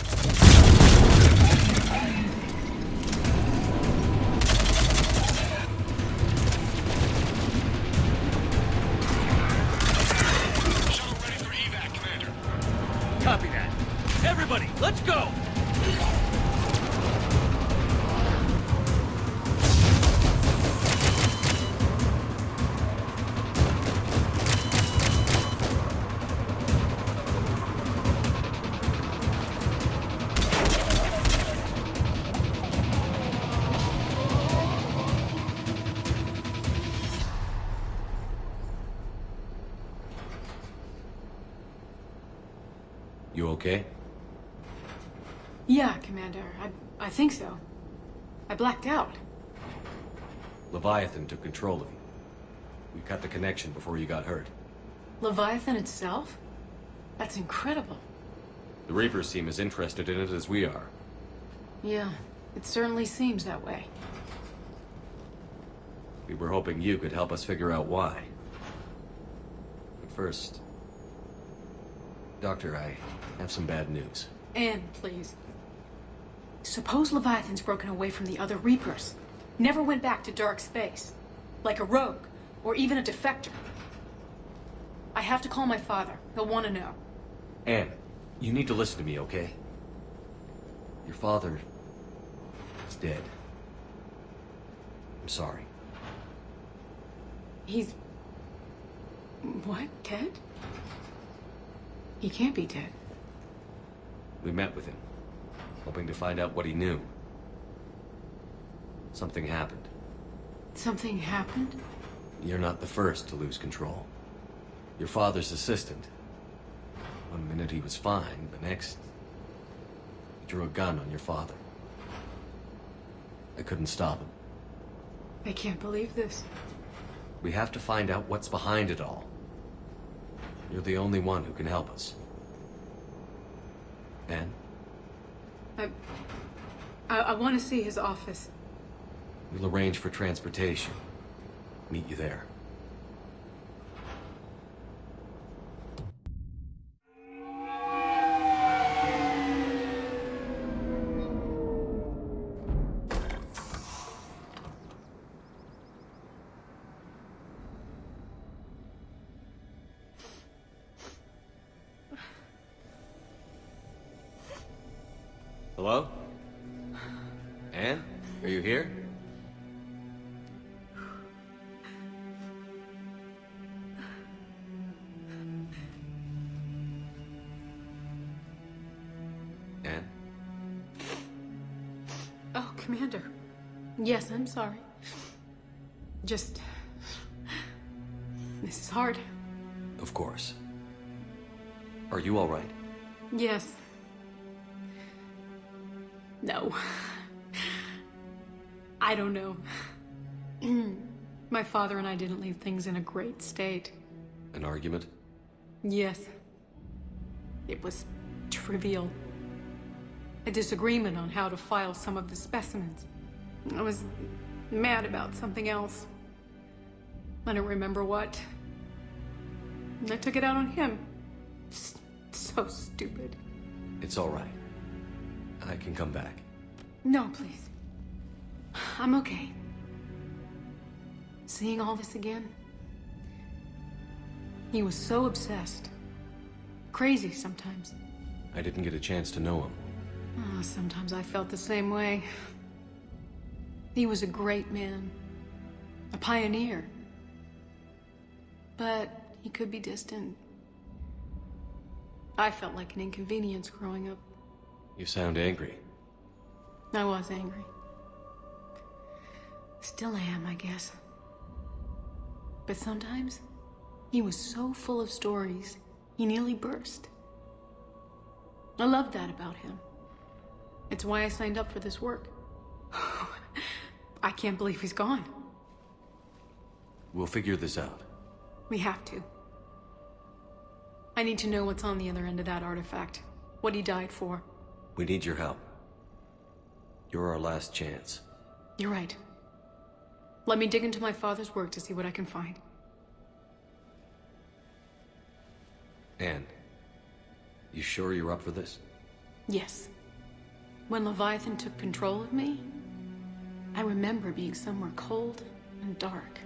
Speaker 16: Shuttle ready for evac, Commander.
Speaker 14: Copy that. Everybody, let's go!
Speaker 3: You okay?
Speaker 18: Yeah, Commander. I think so. I blacked out.
Speaker 3: Leviathan took control of you. We cut the connection before you got hurt.
Speaker 18: Leviathan itself? That's incredible.
Speaker 3: The Reapers seem as interested in it as we are.
Speaker 18: Yeah, it certainly seems that way.
Speaker 3: We were hoping you could help us figure out why. But first... Doctor, I have some bad news.
Speaker 18: Anne, please. Suppose Leviathan's broken away from the other Reapers. Never went back to dark space. Like a rogue, or even a defector. I have to call my father. He'll want to know.
Speaker 3: Anne, you need to listen to me, okay? Your father... is dead. I'm sorry.
Speaker 18: He's... what? Dead? He can't be dead.
Speaker 3: We met with him, hoping to find out what he knew. Something happened.
Speaker 12: Something happened?
Speaker 3: You're not the first to lose control. Your father's assistant. One minute he was fine, the next... he drew a gun on your father. I couldn't stop him.
Speaker 12: I can't believe this.
Speaker 3: We have to find out what's behind it all. You're the only one who can help us. Anne?
Speaker 12: I want to see his office.
Speaker 3: We'll arrange for transportation. Meet you there. Hello? Anne? Are you here? Anne?
Speaker 12: Oh, Commander. Yes, I'm sorry. Just... this is hard.
Speaker 3: Of course. Are you all right?
Speaker 12: Yes. No. I don't know. My father and I didn't leave things in a great state.
Speaker 3: An argument?
Speaker 12: Yes. It was trivial. A disagreement on how to file some of the specimens. I was mad about something else. I don't remember what. I took it out on him. So stupid.
Speaker 3: It's all right. I can come back.
Speaker 12: No, please. I'm okay. Seeing all this again? He was so obsessed. Crazy sometimes.
Speaker 3: I didn't get a chance to know him.
Speaker 12: Oh, sometimes I felt the same way. He was a great man. A pioneer. But he could be distant. I felt like an inconvenience growing up.
Speaker 3: You sound angry.
Speaker 12: I was angry. Still am, I guess. But sometimes, he was so full of stories, he nearly burst. I loved that about him. It's why I signed up for this work. I can't believe he's gone.
Speaker 3: We'll figure this out.
Speaker 12: We have to. I need to know what's on the other end of that artifact. What he died for.
Speaker 3: We need your help. You're our last chance.
Speaker 12: You're right. Let me dig into my father's work to see what I can find.
Speaker 3: Anne, you sure you're up for this?
Speaker 12: Yes. When Leviathan took control of me, I remember being somewhere cold and dark.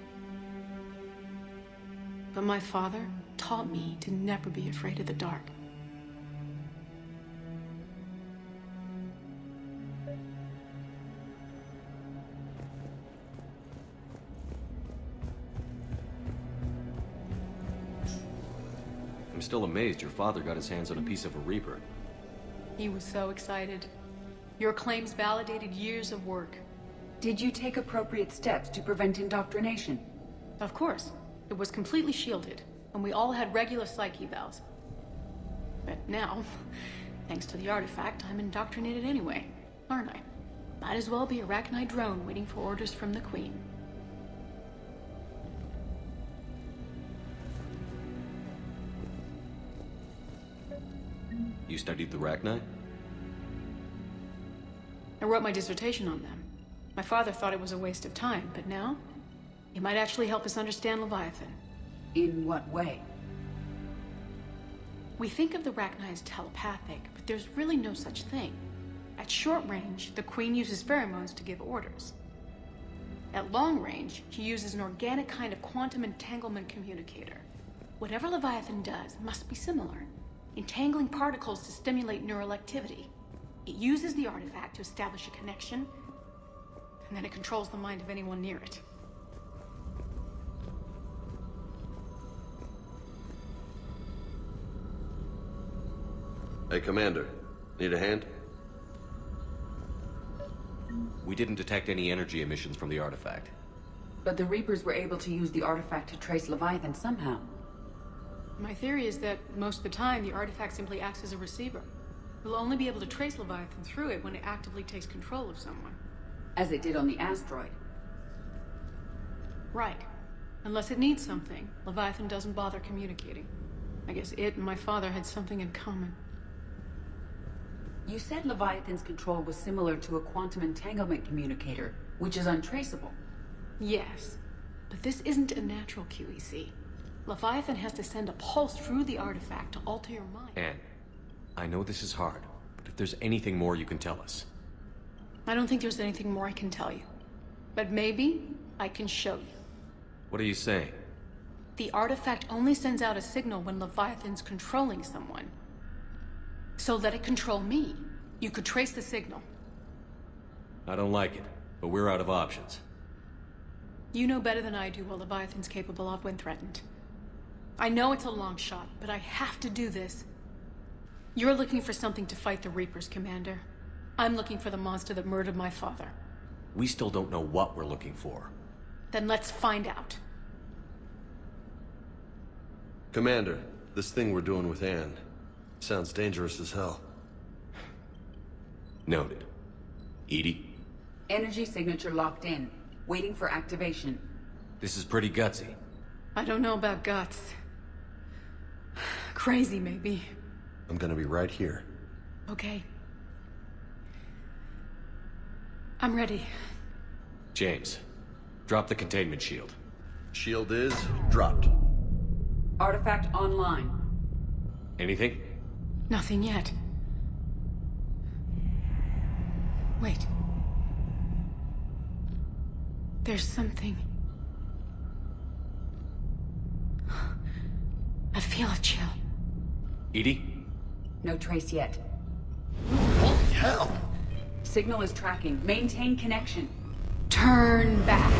Speaker 12: But my father taught me to never be afraid of the dark.
Speaker 3: I'm still amazed your father got his hands on a piece of a Reaper.
Speaker 12: He was so excited. Your claims validated years of work.
Speaker 5: Did you take appropriate steps to prevent indoctrination?
Speaker 12: Of course. It was completely shielded, and we all had regular psych evals. But now, thanks to the artifact, I'm indoctrinated anyway, aren't I? Might as well be a Rachni drone waiting for orders from the Queen.
Speaker 3: You studied the Rachni?
Speaker 12: I wrote my dissertation on them. My father thought it was a waste of time, but now, it might actually help us understand Leviathan.
Speaker 5: In what way?
Speaker 12: We think of the Rachni as telepathic, but there's really no such thing. At short range, the Queen uses pheromones to give orders. At long range, she uses an organic kind of quantum entanglement communicator. Whatever Leviathan does must be similar, entangling particles to stimulate neural activity. It uses the artifact to establish a connection, and then it controls the mind of anyone near it.
Speaker 3: Hey, Commander. Need a hand? We didn't detect any energy emissions from the artifact.
Speaker 5: But the Reapers were able to use the artifact to trace Leviathan somehow.
Speaker 12: My theory is that most of the time, the artifact simply acts as a receiver. We'll only be able to trace Leviathan through it when it actively takes control of someone.
Speaker 5: As it did on the asteroid.
Speaker 12: Right. Unless it needs something, Leviathan doesn't bother communicating. I guess it and my father had something in common.
Speaker 5: You said Leviathan's control was similar to a quantum entanglement communicator, which is untraceable.
Speaker 12: Yes, but this isn't a natural QEC. Leviathan has to send a pulse through the artifact to alter your mind.
Speaker 3: Anne, I know this is hard, but if there's anything more you can tell us.
Speaker 12: I don't think there's anything more I can tell you. But maybe I can show you.
Speaker 3: What are you saying?
Speaker 12: The artifact only sends out a signal when Leviathan's controlling someone. So let it control me. You could trace the signal.
Speaker 3: I don't like it, but we're out of options.
Speaker 12: You know better than I do what Leviathan's capable of when threatened. I know it's a long shot, but I have to do this. You're looking for something to fight the Reapers, Commander. I'm looking for the monster that murdered my father.
Speaker 3: We still don't know what we're looking for.
Speaker 12: Then let's find out.
Speaker 19: Commander, this thing we're doing with Anne sounds dangerous as hell.
Speaker 3: Noted. Edie?
Speaker 5: Energy signature locked in, waiting for activation.
Speaker 3: This is pretty gutsy.
Speaker 12: I don't know about guts. Crazy, maybe.
Speaker 19: I'm gonna be right here.
Speaker 12: Okay. I'm ready.
Speaker 3: James, drop the containment shield.
Speaker 19: Shield is dropped.
Speaker 5: Artifact online.
Speaker 3: Anything?
Speaker 12: Nothing yet. Wait. There's something. I feel a chill.
Speaker 3: Edie?
Speaker 5: No trace yet.
Speaker 19: Holy hell!
Speaker 5: Signal is tracking. Maintain connection.
Speaker 12: Turn back.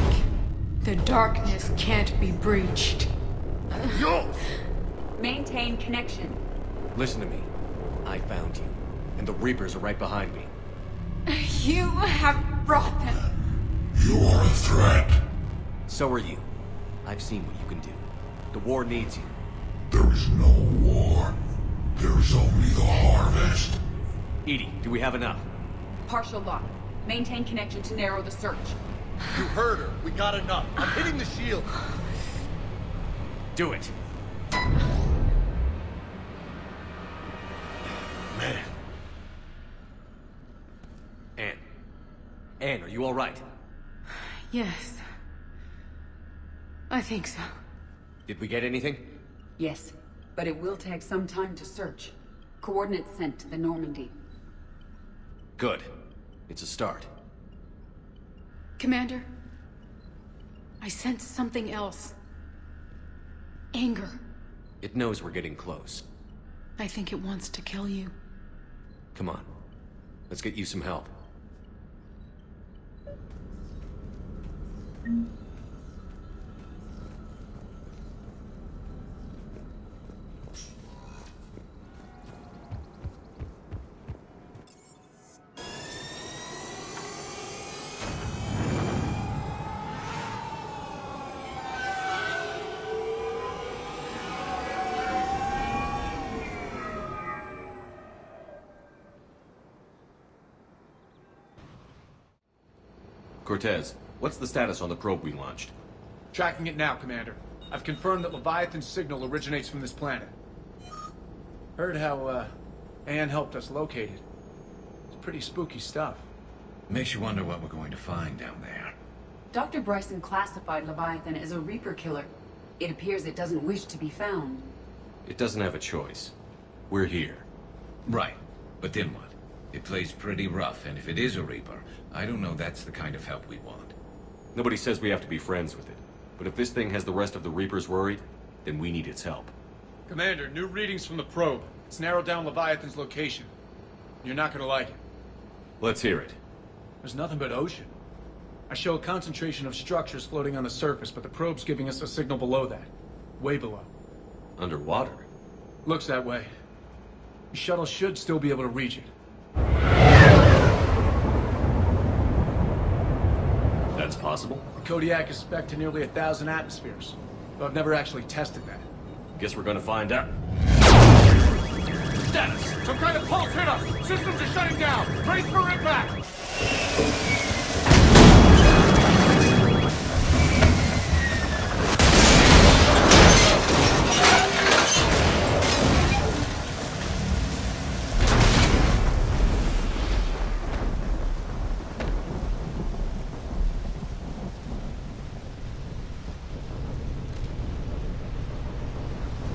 Speaker 12: The darkness can't be breached.
Speaker 19: Yo!
Speaker 5: Maintain connection.
Speaker 3: Listen to me. I found you, and the Reapers are right behind me.
Speaker 12: You have brought them.
Speaker 1: You are a threat.
Speaker 3: So are you. I've seen what you can do. The war needs you.
Speaker 1: There is no war. There is only the harvest.
Speaker 3: Edie, do we have enough?
Speaker 5: Partial lock. Maintain connection to narrow the search.
Speaker 19: You heard her. We got enough. I'm hitting the shield.
Speaker 3: Do it.
Speaker 19: Man.
Speaker 3: Anne. Anne, are you all right?
Speaker 12: Yes. I think so.
Speaker 3: Did we get anything?
Speaker 5: Yes, but it will take some time to search. Coordinates sent to the Normandy.
Speaker 3: Good. It's a start.
Speaker 12: Commander, I sense something else. Anger.
Speaker 3: It knows we're getting close.
Speaker 12: I think it wants to kill you.
Speaker 3: Come on. Let's get you some help. Cortez, what's the status on the probe we launched?
Speaker 7: Tracking it now, Commander. I've confirmed that Leviathan's signal originates from this planet. Heard how, Anne helped us locate it. It's pretty spooky stuff.
Speaker 8: Makes you wonder what we're going to find down there.
Speaker 5: Dr. Bryson classified Leviathan as a Reaper killer. It appears it doesn't wish to be found.
Speaker 3: It doesn't have a choice. We're here.
Speaker 8: Right. But then what? It plays pretty rough, and if it is a Reaper, I don't know that's the kind of help we want.
Speaker 3: Nobody says we have to be friends with it. But if this thing has the rest of the Reapers worried, then we need its help.
Speaker 7: Commander, new readings from the probe. It's narrowed down Leviathan's location. You're not gonna like it.
Speaker 3: Let's hear it.
Speaker 7: There's nothing but ocean. I show a concentration of structures floating on the surface, but the probe's giving us a signal below that. Way below.
Speaker 3: Underwater?
Speaker 7: Looks that way. The shuttle should still be able to reach it.
Speaker 3: That's possible?
Speaker 7: The Kodiak is spec'd to nearly 1,000 atmospheres, though I've never actually tested that.
Speaker 3: Guess we're gonna find out.
Speaker 7: Status! Some kind of pulse hit us! Systems are shutting down! Brace for impact!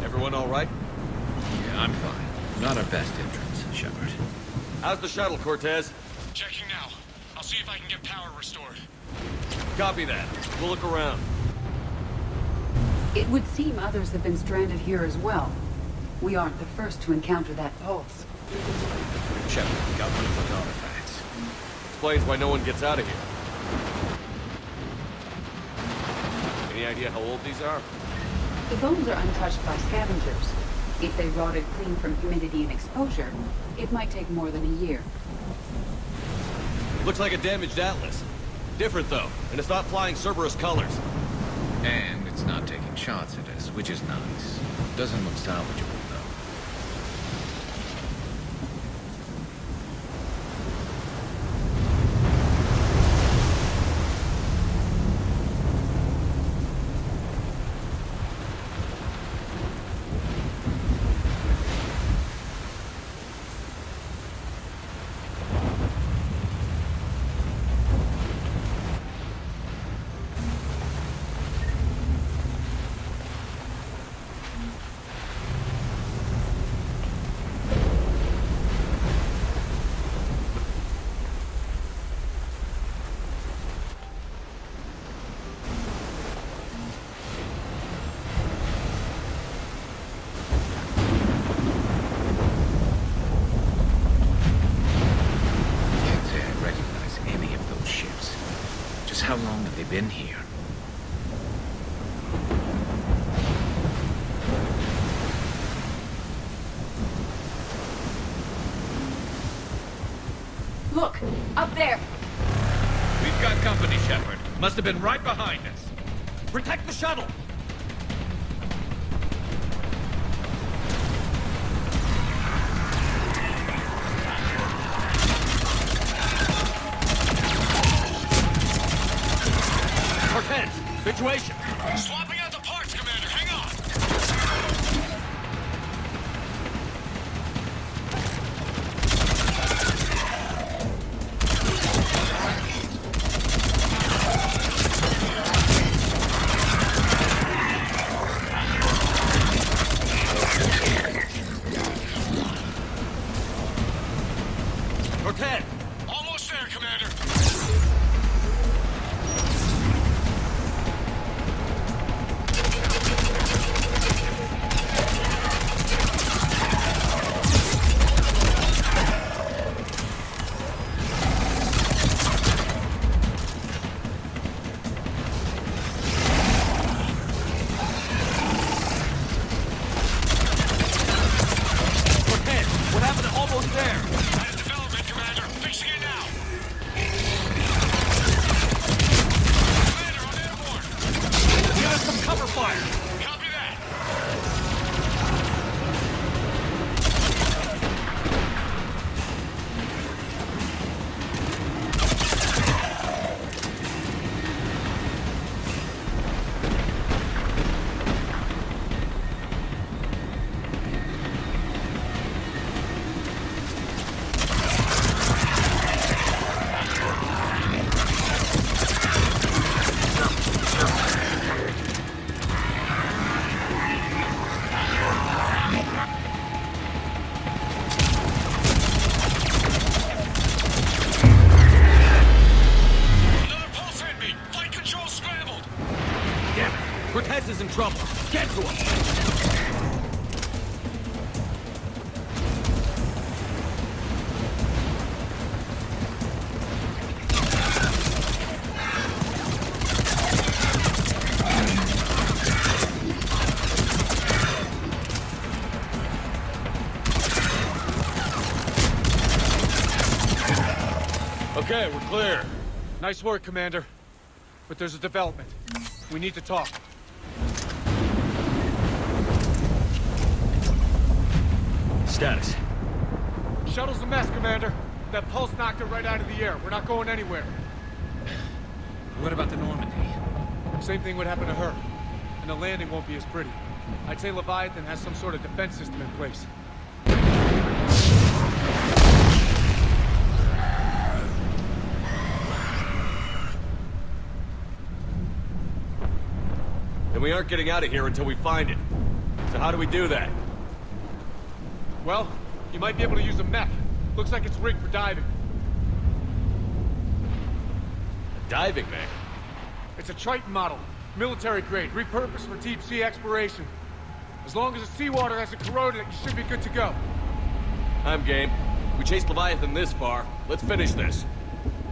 Speaker 3: Everyone all right?
Speaker 8: Yeah, I'm fine. Not our best entrance, Shepard.
Speaker 3: How's the shuttle, Cortez?
Speaker 16: Checking now. I'll see if I can get power restored.
Speaker 3: Copy that. We'll look around.
Speaker 5: It would seem others have been stranded here as well. We aren't the first to encounter that pulse.
Speaker 8: Shepard, we got one of those artifacts.
Speaker 3: Explains why no one gets out of here. Any idea how old these are?
Speaker 5: The bones are untouched by scavengers. If they rotted clean from humidity and exposure, it might take more than a year.
Speaker 3: Looks like a damaged Atlas. Different though, and it's not flying Cerberus colors.
Speaker 8: And it's not taking shots at us, which is nice. Doesn't look salvageable, though. How long have they been here?
Speaker 5: Look! Up there!
Speaker 8: We've got company, Shepard. Must have been right behind us.
Speaker 3: Protect the shuttle! Cortez, situation!
Speaker 16: Swapping out the parts, Commander. Hang on!
Speaker 3: Cortez!
Speaker 16: Almost there, Commander.
Speaker 3: Cortez is in trouble. Get to him!
Speaker 7: Okay, we're clear. Nice work, Commander. but there's a development. We need to talk.
Speaker 14: Status.
Speaker 7: Shuttle's a mess, Commander. That pulse knocked it right out of the air. We're not going anywhere.
Speaker 8: What about the Normandy?
Speaker 7: Same thing would happen to her. And the landing won't be as pretty. I'd say Leviathan has some sort of defense system in place.
Speaker 14: And we aren't getting out of here until we find it. So how do we do that?
Speaker 7: Well, you might be able to use a mech. Looks like it's rigged for diving.
Speaker 14: A diving mech?
Speaker 7: It's a Triton model. Military grade, repurposed for deep sea exploration. As long as the seawater hasn't corroded it, you should be good to go.
Speaker 14: I'm game. We chased Leviathan this far. Let's finish this.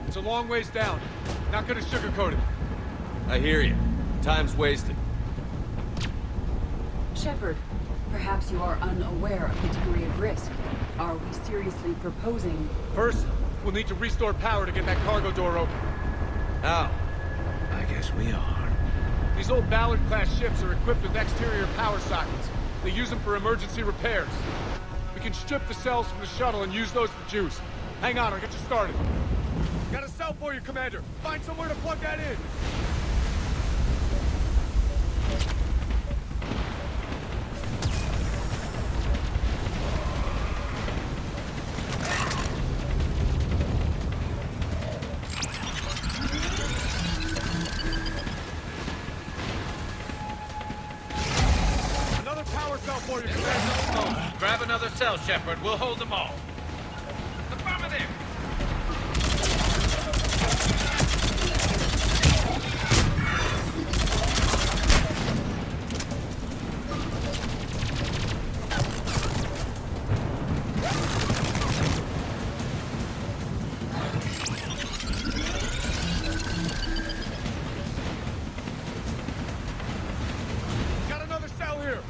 Speaker 7: It's a long ways down. Not gonna sugarcoat it.
Speaker 14: I hear you. Time's wasted.
Speaker 5: Shepard, perhaps you are unaware of the degree of risk. Are we seriously proposing...
Speaker 7: First, we'll need to restore power to get that cargo door open.
Speaker 14: How?
Speaker 8: I guess we are.
Speaker 7: These old Ballard-class ships are equipped with exterior power sockets. They use them for emergency repairs. We can strip the cells from the shuttle and use those for juice. Hang on, I'll get you started. Got a cell for you, Commander. Find somewhere to plug that in.
Speaker 8: Grab another cell, Shepard. We'll hold them all. Affirmative!
Speaker 7: Got another cell here.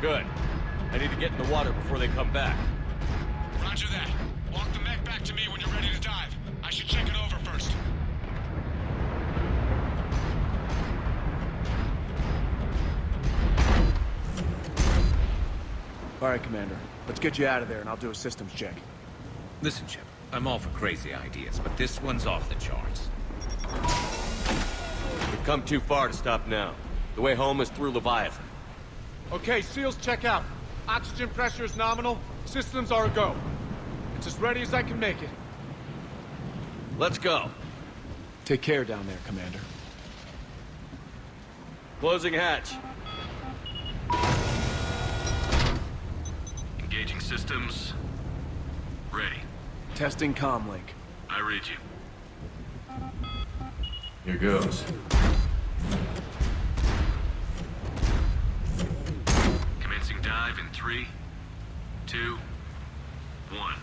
Speaker 14: Good. I need to get in the water before they come back.
Speaker 16: Roger that. Walk the mech back to me when you're ready to dive. I should check it over first.
Speaker 7: All right, Commander. Let's get you out of there, and I'll do a systems check.
Speaker 8: Listen, Shepard. I'm all for crazy ideas, but this one's off the charts.
Speaker 14: We've come too far to stop now. The way home is through Leviathan.
Speaker 7: Okay, SEALs check out. Oxygen pressure is nominal. Systems are a go. It's as ready as I can make it.
Speaker 14: Let's go.
Speaker 7: Take care down there, Commander.
Speaker 14: Closing hatch.
Speaker 4: Engaging systems. Ready.
Speaker 7: Testing comlink.
Speaker 4: I read you.
Speaker 1: Here goes.
Speaker 6: live in 3, 2, 1.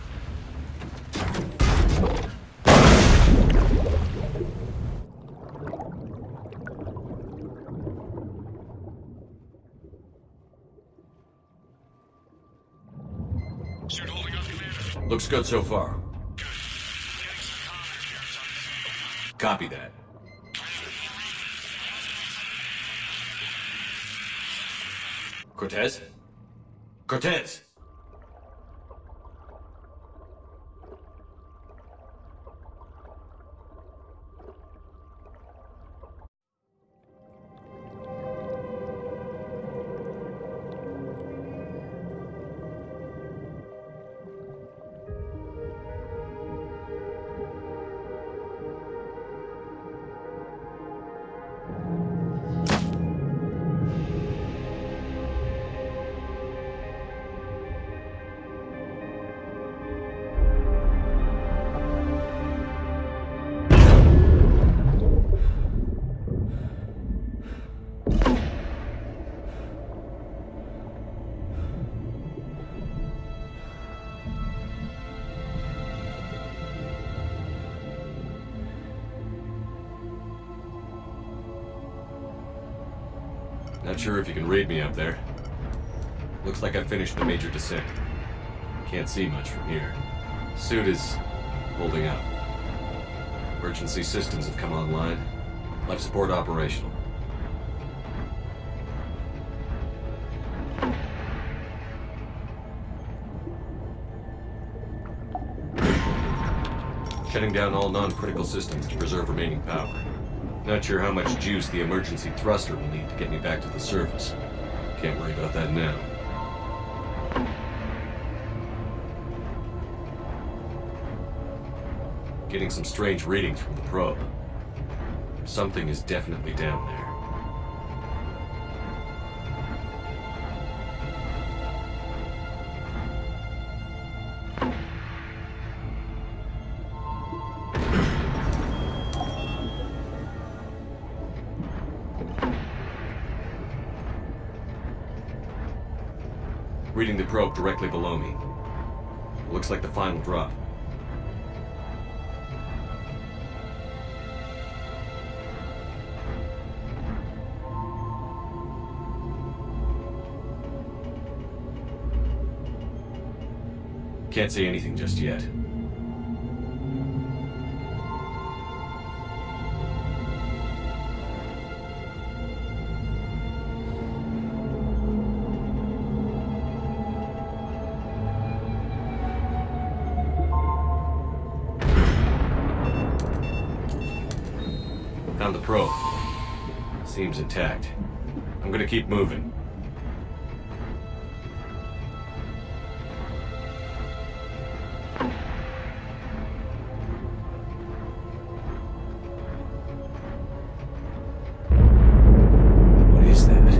Speaker 16: Suit holding up, Commander.
Speaker 3: Looks good so far. Copy that. Cortez? Cortez! Not sure if you can read me up there. Looks like I finished the major descent. Can't see much from here. Suit is holding up. Emergency systems have come online. Life support operational. Shutting down all non-critical systems to preserve remaining power. Not sure how much juice the emergency thruster will need to get me back to the surface. Can't worry about that now. Getting some strange readings from the probe. Something is definitely down there. Reading the probe directly below me. Looks like the final drop. Can't say anything just yet. Found the probe. Seems intact. I'm gonna keep moving. What is that?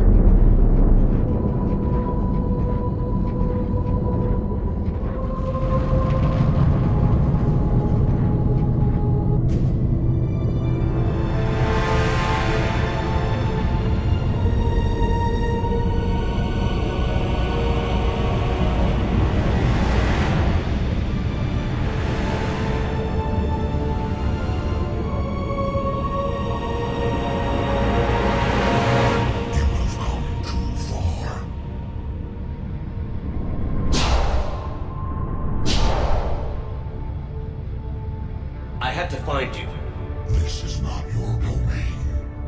Speaker 3: I had to find you.
Speaker 20: This is not your domain.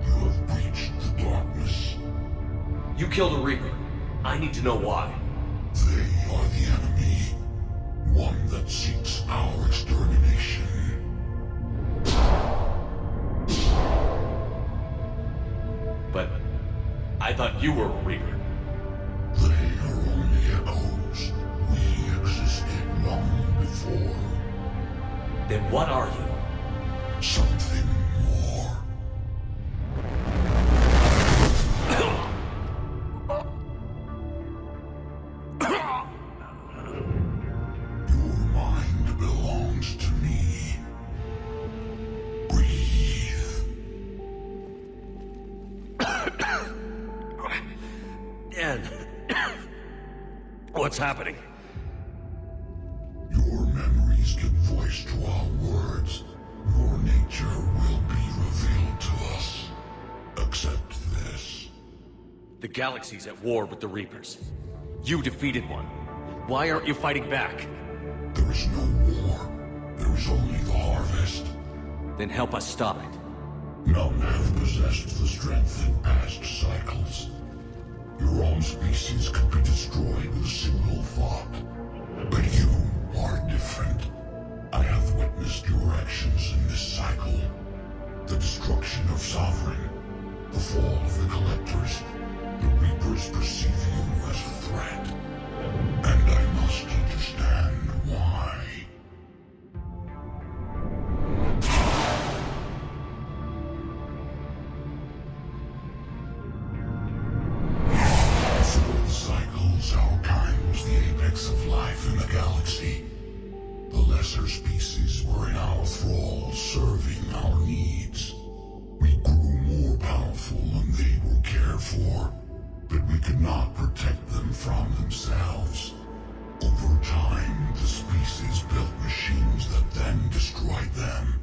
Speaker 20: You have breached the darkness.
Speaker 3: You killed a Reaper. I need to know why.
Speaker 20: They are the enemy. One that seeks our extermination.
Speaker 3: But I thought you were a Reaper.
Speaker 20: They are only echoes. We existed long before.
Speaker 3: Then what are you?
Speaker 20: Something more. Your mind belongs to me. Breathe.
Speaker 3: And
Speaker 14: What's happening?
Speaker 20: Your memories give voice to our words. Your nature will be revealed to us. Accept this.
Speaker 14: The galaxy's at war with the Reapers. You defeated one. Why aren't you fighting back?
Speaker 20: There is no war. There is only the harvest.
Speaker 14: Then help us stop it.
Speaker 20: None have possessed the strength in past cycles. Your own species could be destroyed with a single thought. But you are different. I have witnessed your actions in this cycle. The destruction of Sovereign, the fall of the Collectors. The Reapers perceive you as a threat. And I must understand why. Through the cycles, our kind was the apex of life in the galaxy. The lesser species were in our thrall, serving our needs. We grew more powerful and they were cared for, but we could not protect them from themselves. Over time, the species built machines that then destroyed them.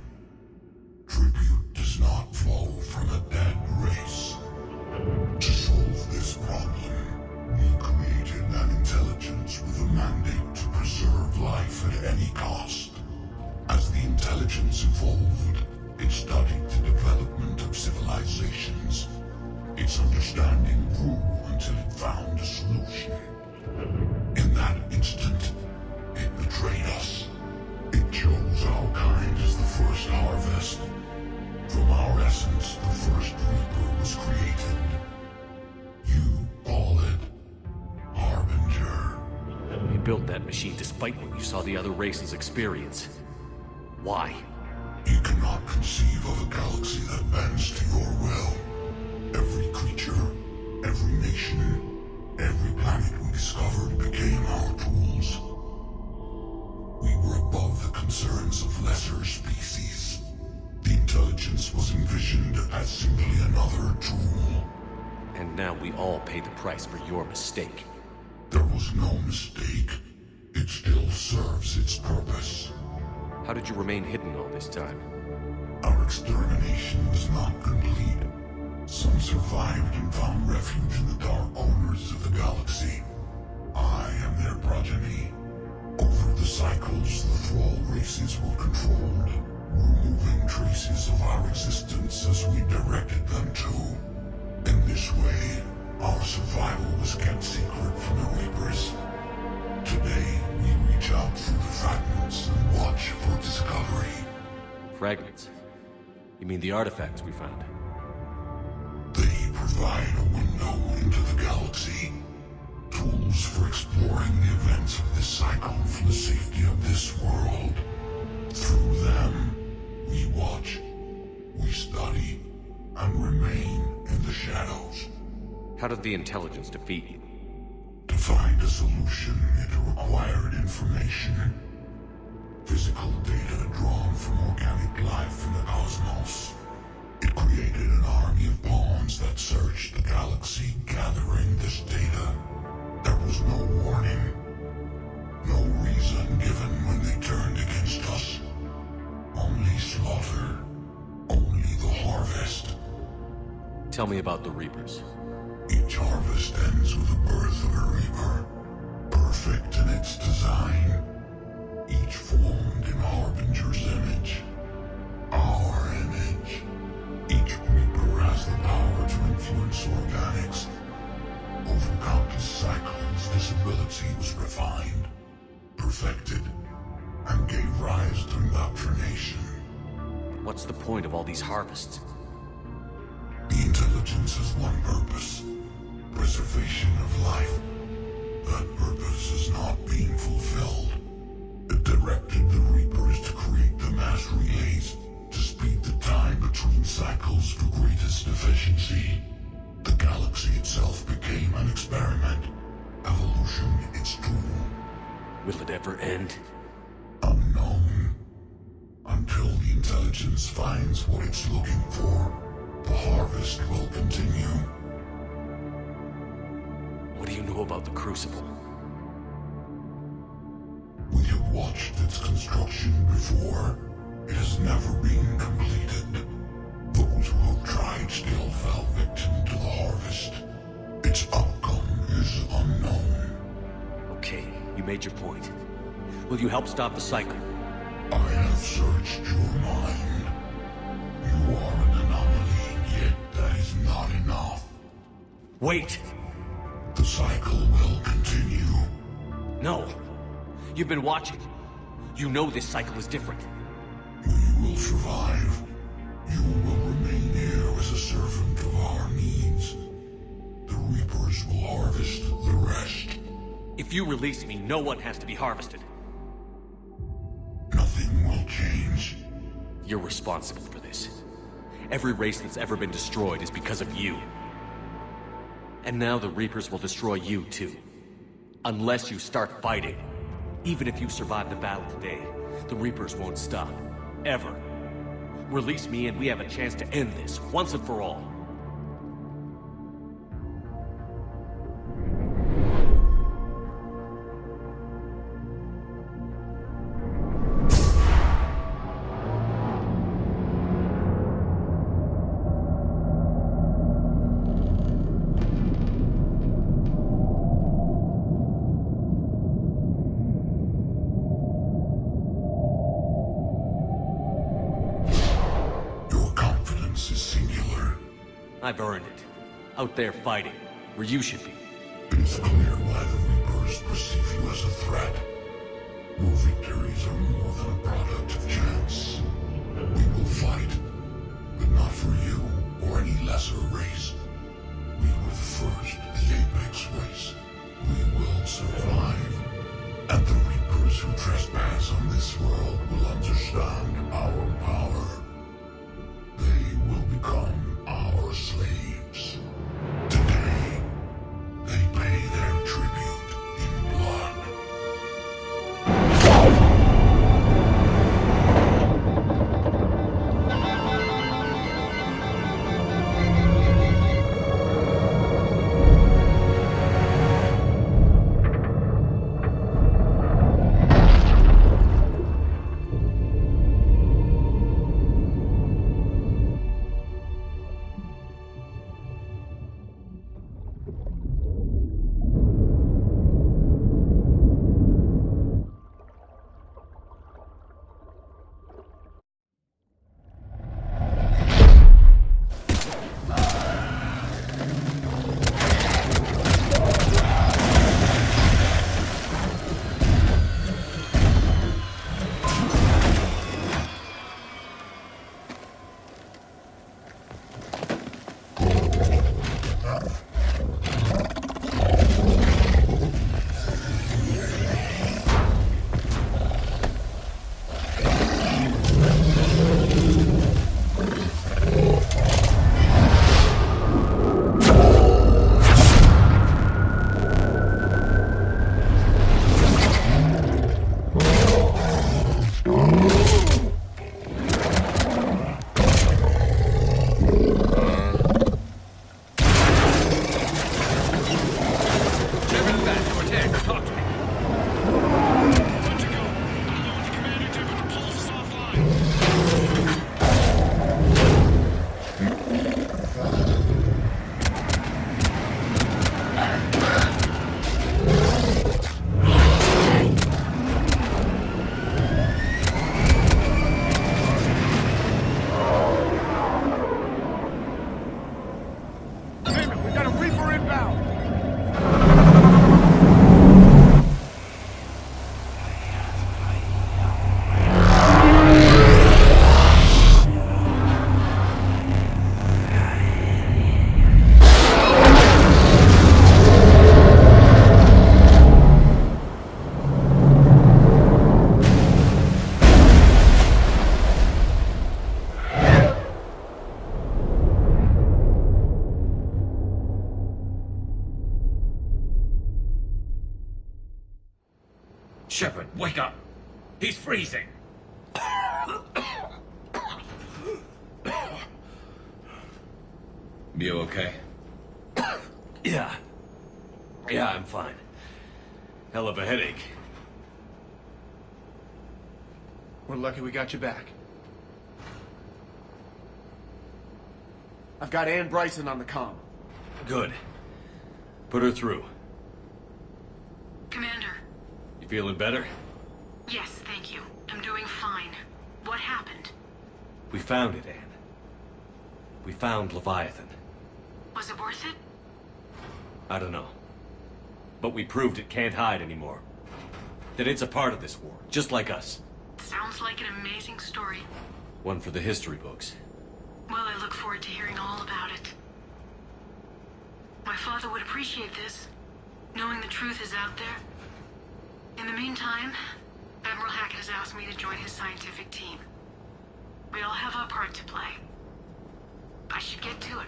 Speaker 20: Tribute does not flow from a dead race. To solve this problem, we created an intelligence with a mandate to preserve life at any cost. As the intelligence evolved, it studied the development of civilizations. Its understanding grew until it found a solution. In that instant, it betrayed us. It chose our kind as the first harvest. From our essence, the first Reaper was created. You call it Harbinger.
Speaker 14: You built that machine despite what you saw the other races experience. Why?
Speaker 20: You cannot conceive of a galaxy that bends to your will. Every creature, every nation, every planet we discovered became our tools. We were above the concerns of lesser species. The intelligence was envisioned as simply another tool.
Speaker 14: And now we all pay the price for your mistake.
Speaker 20: There was no mistake. It still serves its purpose.
Speaker 14: How did you remain hidden all this time?
Speaker 20: Our extermination was not complete. Some survived and found refuge in the dark corners of the galaxy. I am their progeny. Over the cycles, the thrall races were controlled, removing traces of our existence as we directed them to. In this way, our survival was kept secret from the Reapers. Today, we reach out through the fragments and watch for discovery.
Speaker 14: Fragments? You mean the artifacts we found?
Speaker 20: They provide a window into the galaxy. Tools for exploring the events of this cycle from the safety of this world. Through them, we watch, we study, and remain in the shadows.
Speaker 14: How did the intelligence defeat you?
Speaker 20: To find a solution, it required information. Physical data drawn from organic life in the cosmos. It created an army of pawns that searched the galaxy, gathering this data. There was no warning. No reason given when they turned against us. Only slaughter. Only the harvest.
Speaker 14: Tell me about the Reapers.
Speaker 20: Each harvest ends with the birth of a Reaper. Perfect in its design. Each formed in Harbinger's image. Our image. Each Reaper has the power to influence organics. Over countless cycles, this ability was refined, perfected, and gave rise to indoctrination.
Speaker 14: What's the point of all these harvests?
Speaker 20: The intelligence has one purpose. Preservation of life. That purpose is not being fulfilled. It directed the Reapers to create the mass relays to speed the time between cycles for greatest efficiency. The galaxy itself became an experiment. Evolution its tool.
Speaker 14: Will it ever end?
Speaker 20: Unknown. Until the intelligence finds what it's looking for, the harvest will continue.
Speaker 14: What do you know about the Crucible?
Speaker 20: watched its construction before. It has never been completed. Those who have tried still fell victim to the harvest. Its outcome is unknown.
Speaker 14: Okay, you made your point. Will you help stop the cycle?
Speaker 20: I have searched your mind. You are an anomaly, yet that is not enough.
Speaker 14: Wait!
Speaker 20: The cycle will continue.
Speaker 14: No. You've been watching. You know this cycle is different.
Speaker 20: We will survive. You will remain here as a servant of our needs. The Reapers will harvest the rest.
Speaker 14: If you release me, no one has to be harvested.
Speaker 20: Nothing will change.
Speaker 14: You're responsible for this. Every race that's ever been destroyed is because of you. And now the Reapers will destroy you too. Unless you start fighting. Even if you survive the battle today, the Reapers won't stop. Ever. Release me and we have a chance to end this, once and for all. I've earned it. Out there fighting, where you should be.
Speaker 20: It is clear why the Reapers perceive you as a threat. Your victories are more than a product of chance. We will fight, but not for you or any lesser race. We were the first, the Apex race. We will survive. And the Reapers who trespass on this world will understand our power. They will become our slaves. Today, they pay their tribute in blood.
Speaker 8: Shepard, wake up! He's freezing! You okay?
Speaker 14: Yeah, I'm fine. Hell of a headache.
Speaker 2: We're lucky we got you back. I've got Ann Bryson on the comm.
Speaker 14: Good. Put her through.
Speaker 17: Commander.
Speaker 14: You feeling better?
Speaker 17: Yes, thank you. I'm doing fine. What happened?
Speaker 14: We found it, Anne. We found Leviathan.
Speaker 17: Was it worth it?
Speaker 14: I don't know. But we proved it can't hide anymore. That it's a part of this war, just like us.
Speaker 17: Sounds like an amazing story.
Speaker 14: One for the history books.
Speaker 17: Well, I look forward to hearing all about it. My father would appreciate this, knowing the truth is out there. In the meantime, Admiral Hackett has asked me to join his scientific team. We all have our part to play. I should get to it.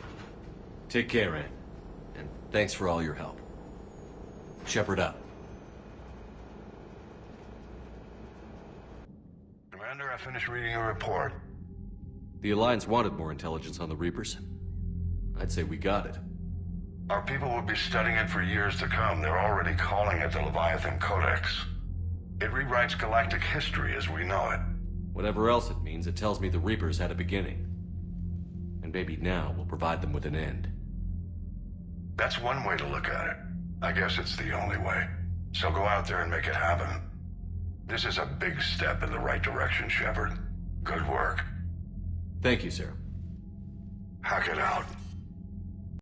Speaker 14: Take care, Anne. And thanks for all your help. Shepard out.
Speaker 1: Commander, I finished reading your report.
Speaker 14: The Alliance wanted more intelligence on the Reapers. I'd say we got it.
Speaker 1: Our people will be studying it for years to come. They're already calling it the Leviathan Codex. It rewrites galactic history as we know it.
Speaker 14: Whatever else it means, it tells me the Reapers had a beginning. And maybe now we'll provide them with an end.
Speaker 1: That's one way to look at it. I guess it's the only way. So go out there and make it happen. This is a big step in the right direction, Shepard. Good work.
Speaker 14: Thank you, sir.
Speaker 1: Hackett out.